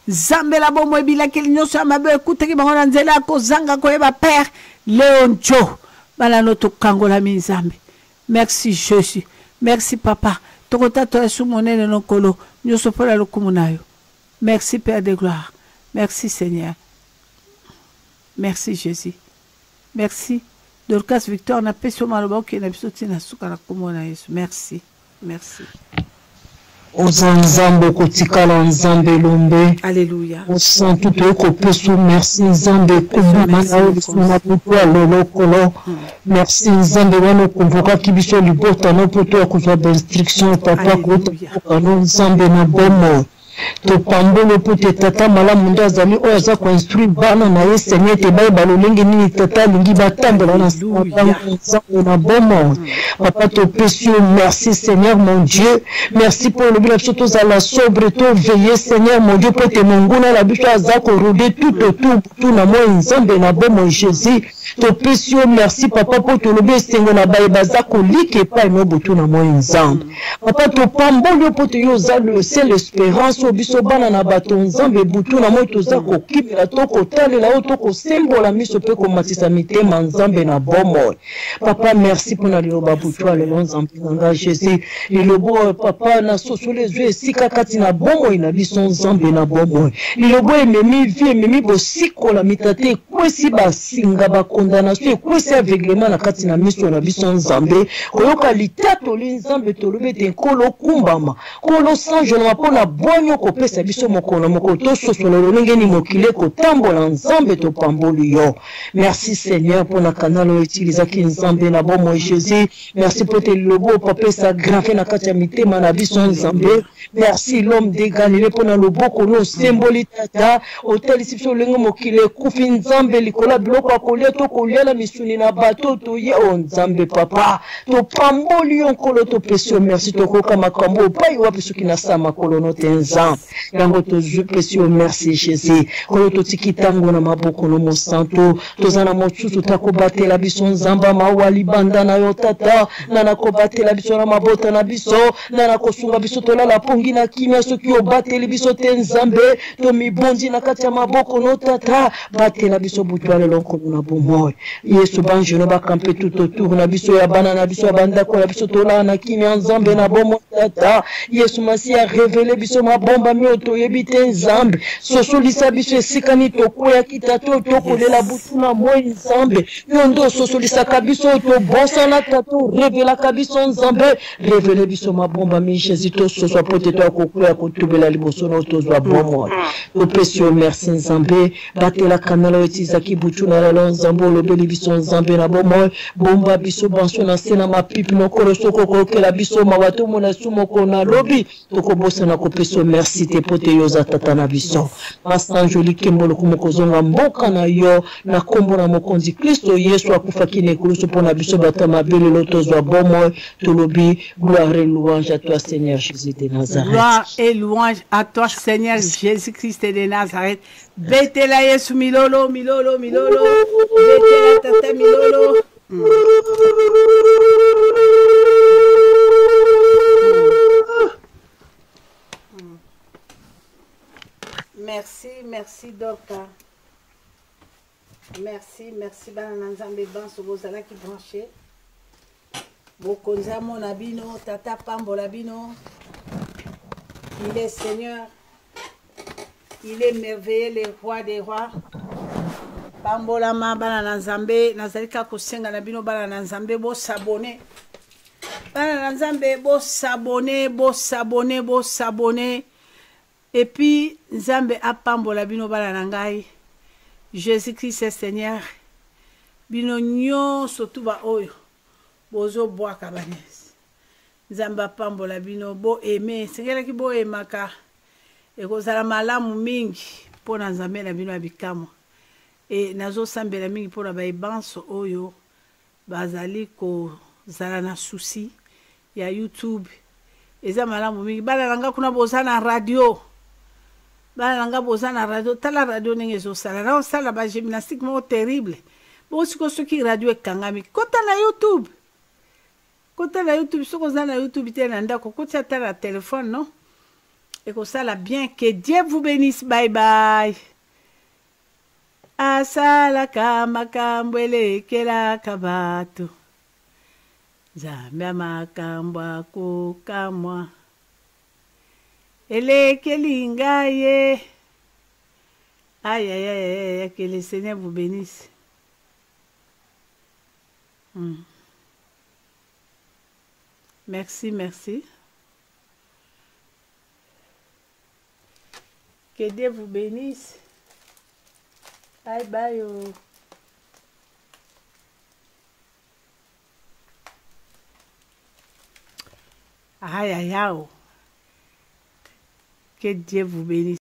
Nzambe la bomo ebila keli nyoso ya mabe ekute ki bango na nzela ko zanga ko eba père Léon Jo. Bana no to kangola mi nzambe. Merci Jésus. Merci papa. Tokota to esu monene no kolo nyoso pola lokumu nayo. Merci Père de gloire. Merci Seigneur. Merci Jésus. Merci. Dorcas Victor na peso maloba ki na biso tina suka na komona Yesu. Merci. Merci. Oza nzambe kotikala nzambe lombe. Alléluia. Osan tuto ko peso merci nzambe kumba na olisuna puto lelo kolo. Merci nzambe wana konvoka kibiso libota no poto ko za instruction papa ko nzambe na bomo. To pambolo pote tata mala munda zali o za ko instruire bana na ye Seigneur te bai balolengi ni tata lingi batambola na na bomo. Papa to précieux merci Seigneur mon Dieu. Merci pour le bien tous à la sobre to veiller Seigneur mon Dieu pour te monguna la bicho za ko rôder tout autour tout na moi nzambe na bomo Jésus. To précieux merci papa pour te le bien Seigneur na bai baza ko like pa no botu na moi nzambe. Papa to pambolo pour te yo za le c'est l'espérance biso bana na bato nzambe butu na moto za ko kipela to ko talela o to ko sembola miso pe ko matisa mitema nzambe na bomo. Papa merci pour na liloba butu ale nzambe nga Jésus lilobo papa na soso les yeux sika kati na bomo ina biso nzambe na bomo. Lilobo ememi vie ememi bosiko la mitate kwesi basinga ba condamnation kwesi aveuglement na kati na miso na biso nzambe koyoka litato li nzambe to lobete kolo kumbama kolo sanjo na pona bonyo ko pesa biso mokolo moko to sosolo lolenge ni mokile ko tambola nzambe to pamboli yo. Merci Seigneur pour na canal utiliser ki nzambe na bomo Jésus. Merci pour tes lobo papa sa gravé na kati ya mitema na biso nzambe. Merci l'homme de Galilée pour na lobo ko no symbole tata hotel sipso lengo mokile kufi nzambe likola biloko akolia to kolia misuni na bato to ye o nzambe papa to pamboli yo nkolo to précieux merci to koka makambo pai wapi soki na sama kolo no tenza. Yango to précieux merci Jésus. Kolo to tikitango na maboko no mosanto tozana mochusu takobatela biso nzamba mawali banda na yo tata nana kobatela biso na mabota na biso nana kosunga biso tolala pongi na kimia soki obateli biso te nzambe to mibondi na kati ya maboko no tata batela biso butwale lonko na bomoy Yesu banjo no bakampe tout autour na biso ya bana na biso ya banda ko na biso tolala na kimia nzambe na bomo tata Yesu masi a révélé biso mabomba mioto yebite nzambe sosolisa biso esikani tokoya kitato tokolela butu na moi nzambe yondo sosolisa kabiso to bosa na tato révéla kabiso nzambe révélé biso mabomba mi Jésus to soso pote to kokoya kotubela liboso na to zwa bomo to précieux merci nzambe batela kanala yotiza ki butu na la nzambe lobeli biso nzambe na bomo bomba biso banso na sena mapipi no kolo soko kokela biso mawato mona sumo kona lobi to kobosa na ko précieux merci merci te pote yo za tata na biso. Pastor Joli Kembolo kumokozonga mboka na yo na kombo na mokonzi Kristo Yesu akufa kine kulusu pona biso batama bele lotozwa bomo tolobi gloire et louange à toi Seigneur Jésus de Nazareth. Gloire et louange à toi Seigneur Jésus-Christ de Nazareth. Betela Yesu milolo milolo milolo. Betela tata milolo. Merci, merci Docteur. Merci bana nzambe banso bozala ki branché. Bokonza mon abino, tata pambola bino. Il est Seigneur. Il est merveilleux, le roi des rois. Pambola ma bana nzambe, nazalika kosenga na bino bana nzambe bo s'abonner. Bana nzambe bo s'abonner. Et puis, Nzambe apambola bino bala nangai. Jésus-Christ est Seigneur. Bino nyo surtout ba oyo. Bozo boa kabanes. Nzambe apambola bino bo aimer. Sengela ki bo emaka. E kozala malamu mingi pona Nzambe na bino abikamo. E nazo sambela mingi pona ba ebanso oyo bazali ko zala na souci ya YouTube. Eza malamu mingi bala nanga kuna boza na radio. Bana nanga boza na radio tala radio nenge zo sala na sala ba gymnastique mo terrible bo siko soki radio ekangami kota na YouTube soko za na YouTube te na ndako kota tala téléphone non et ko sala bien que Dieu vous bénisse bye bye asala kama kambwele kela kabato Nzambe makamba ko kamwa Ele kelingaye. Aïe, aïe, aïe, aïe, que le Seigneur vous bénisse. Merci, merci. Que Dieu vous bénisse. Bye bye. Aïe, aïe, aïe. Que Dieu vous bénisse.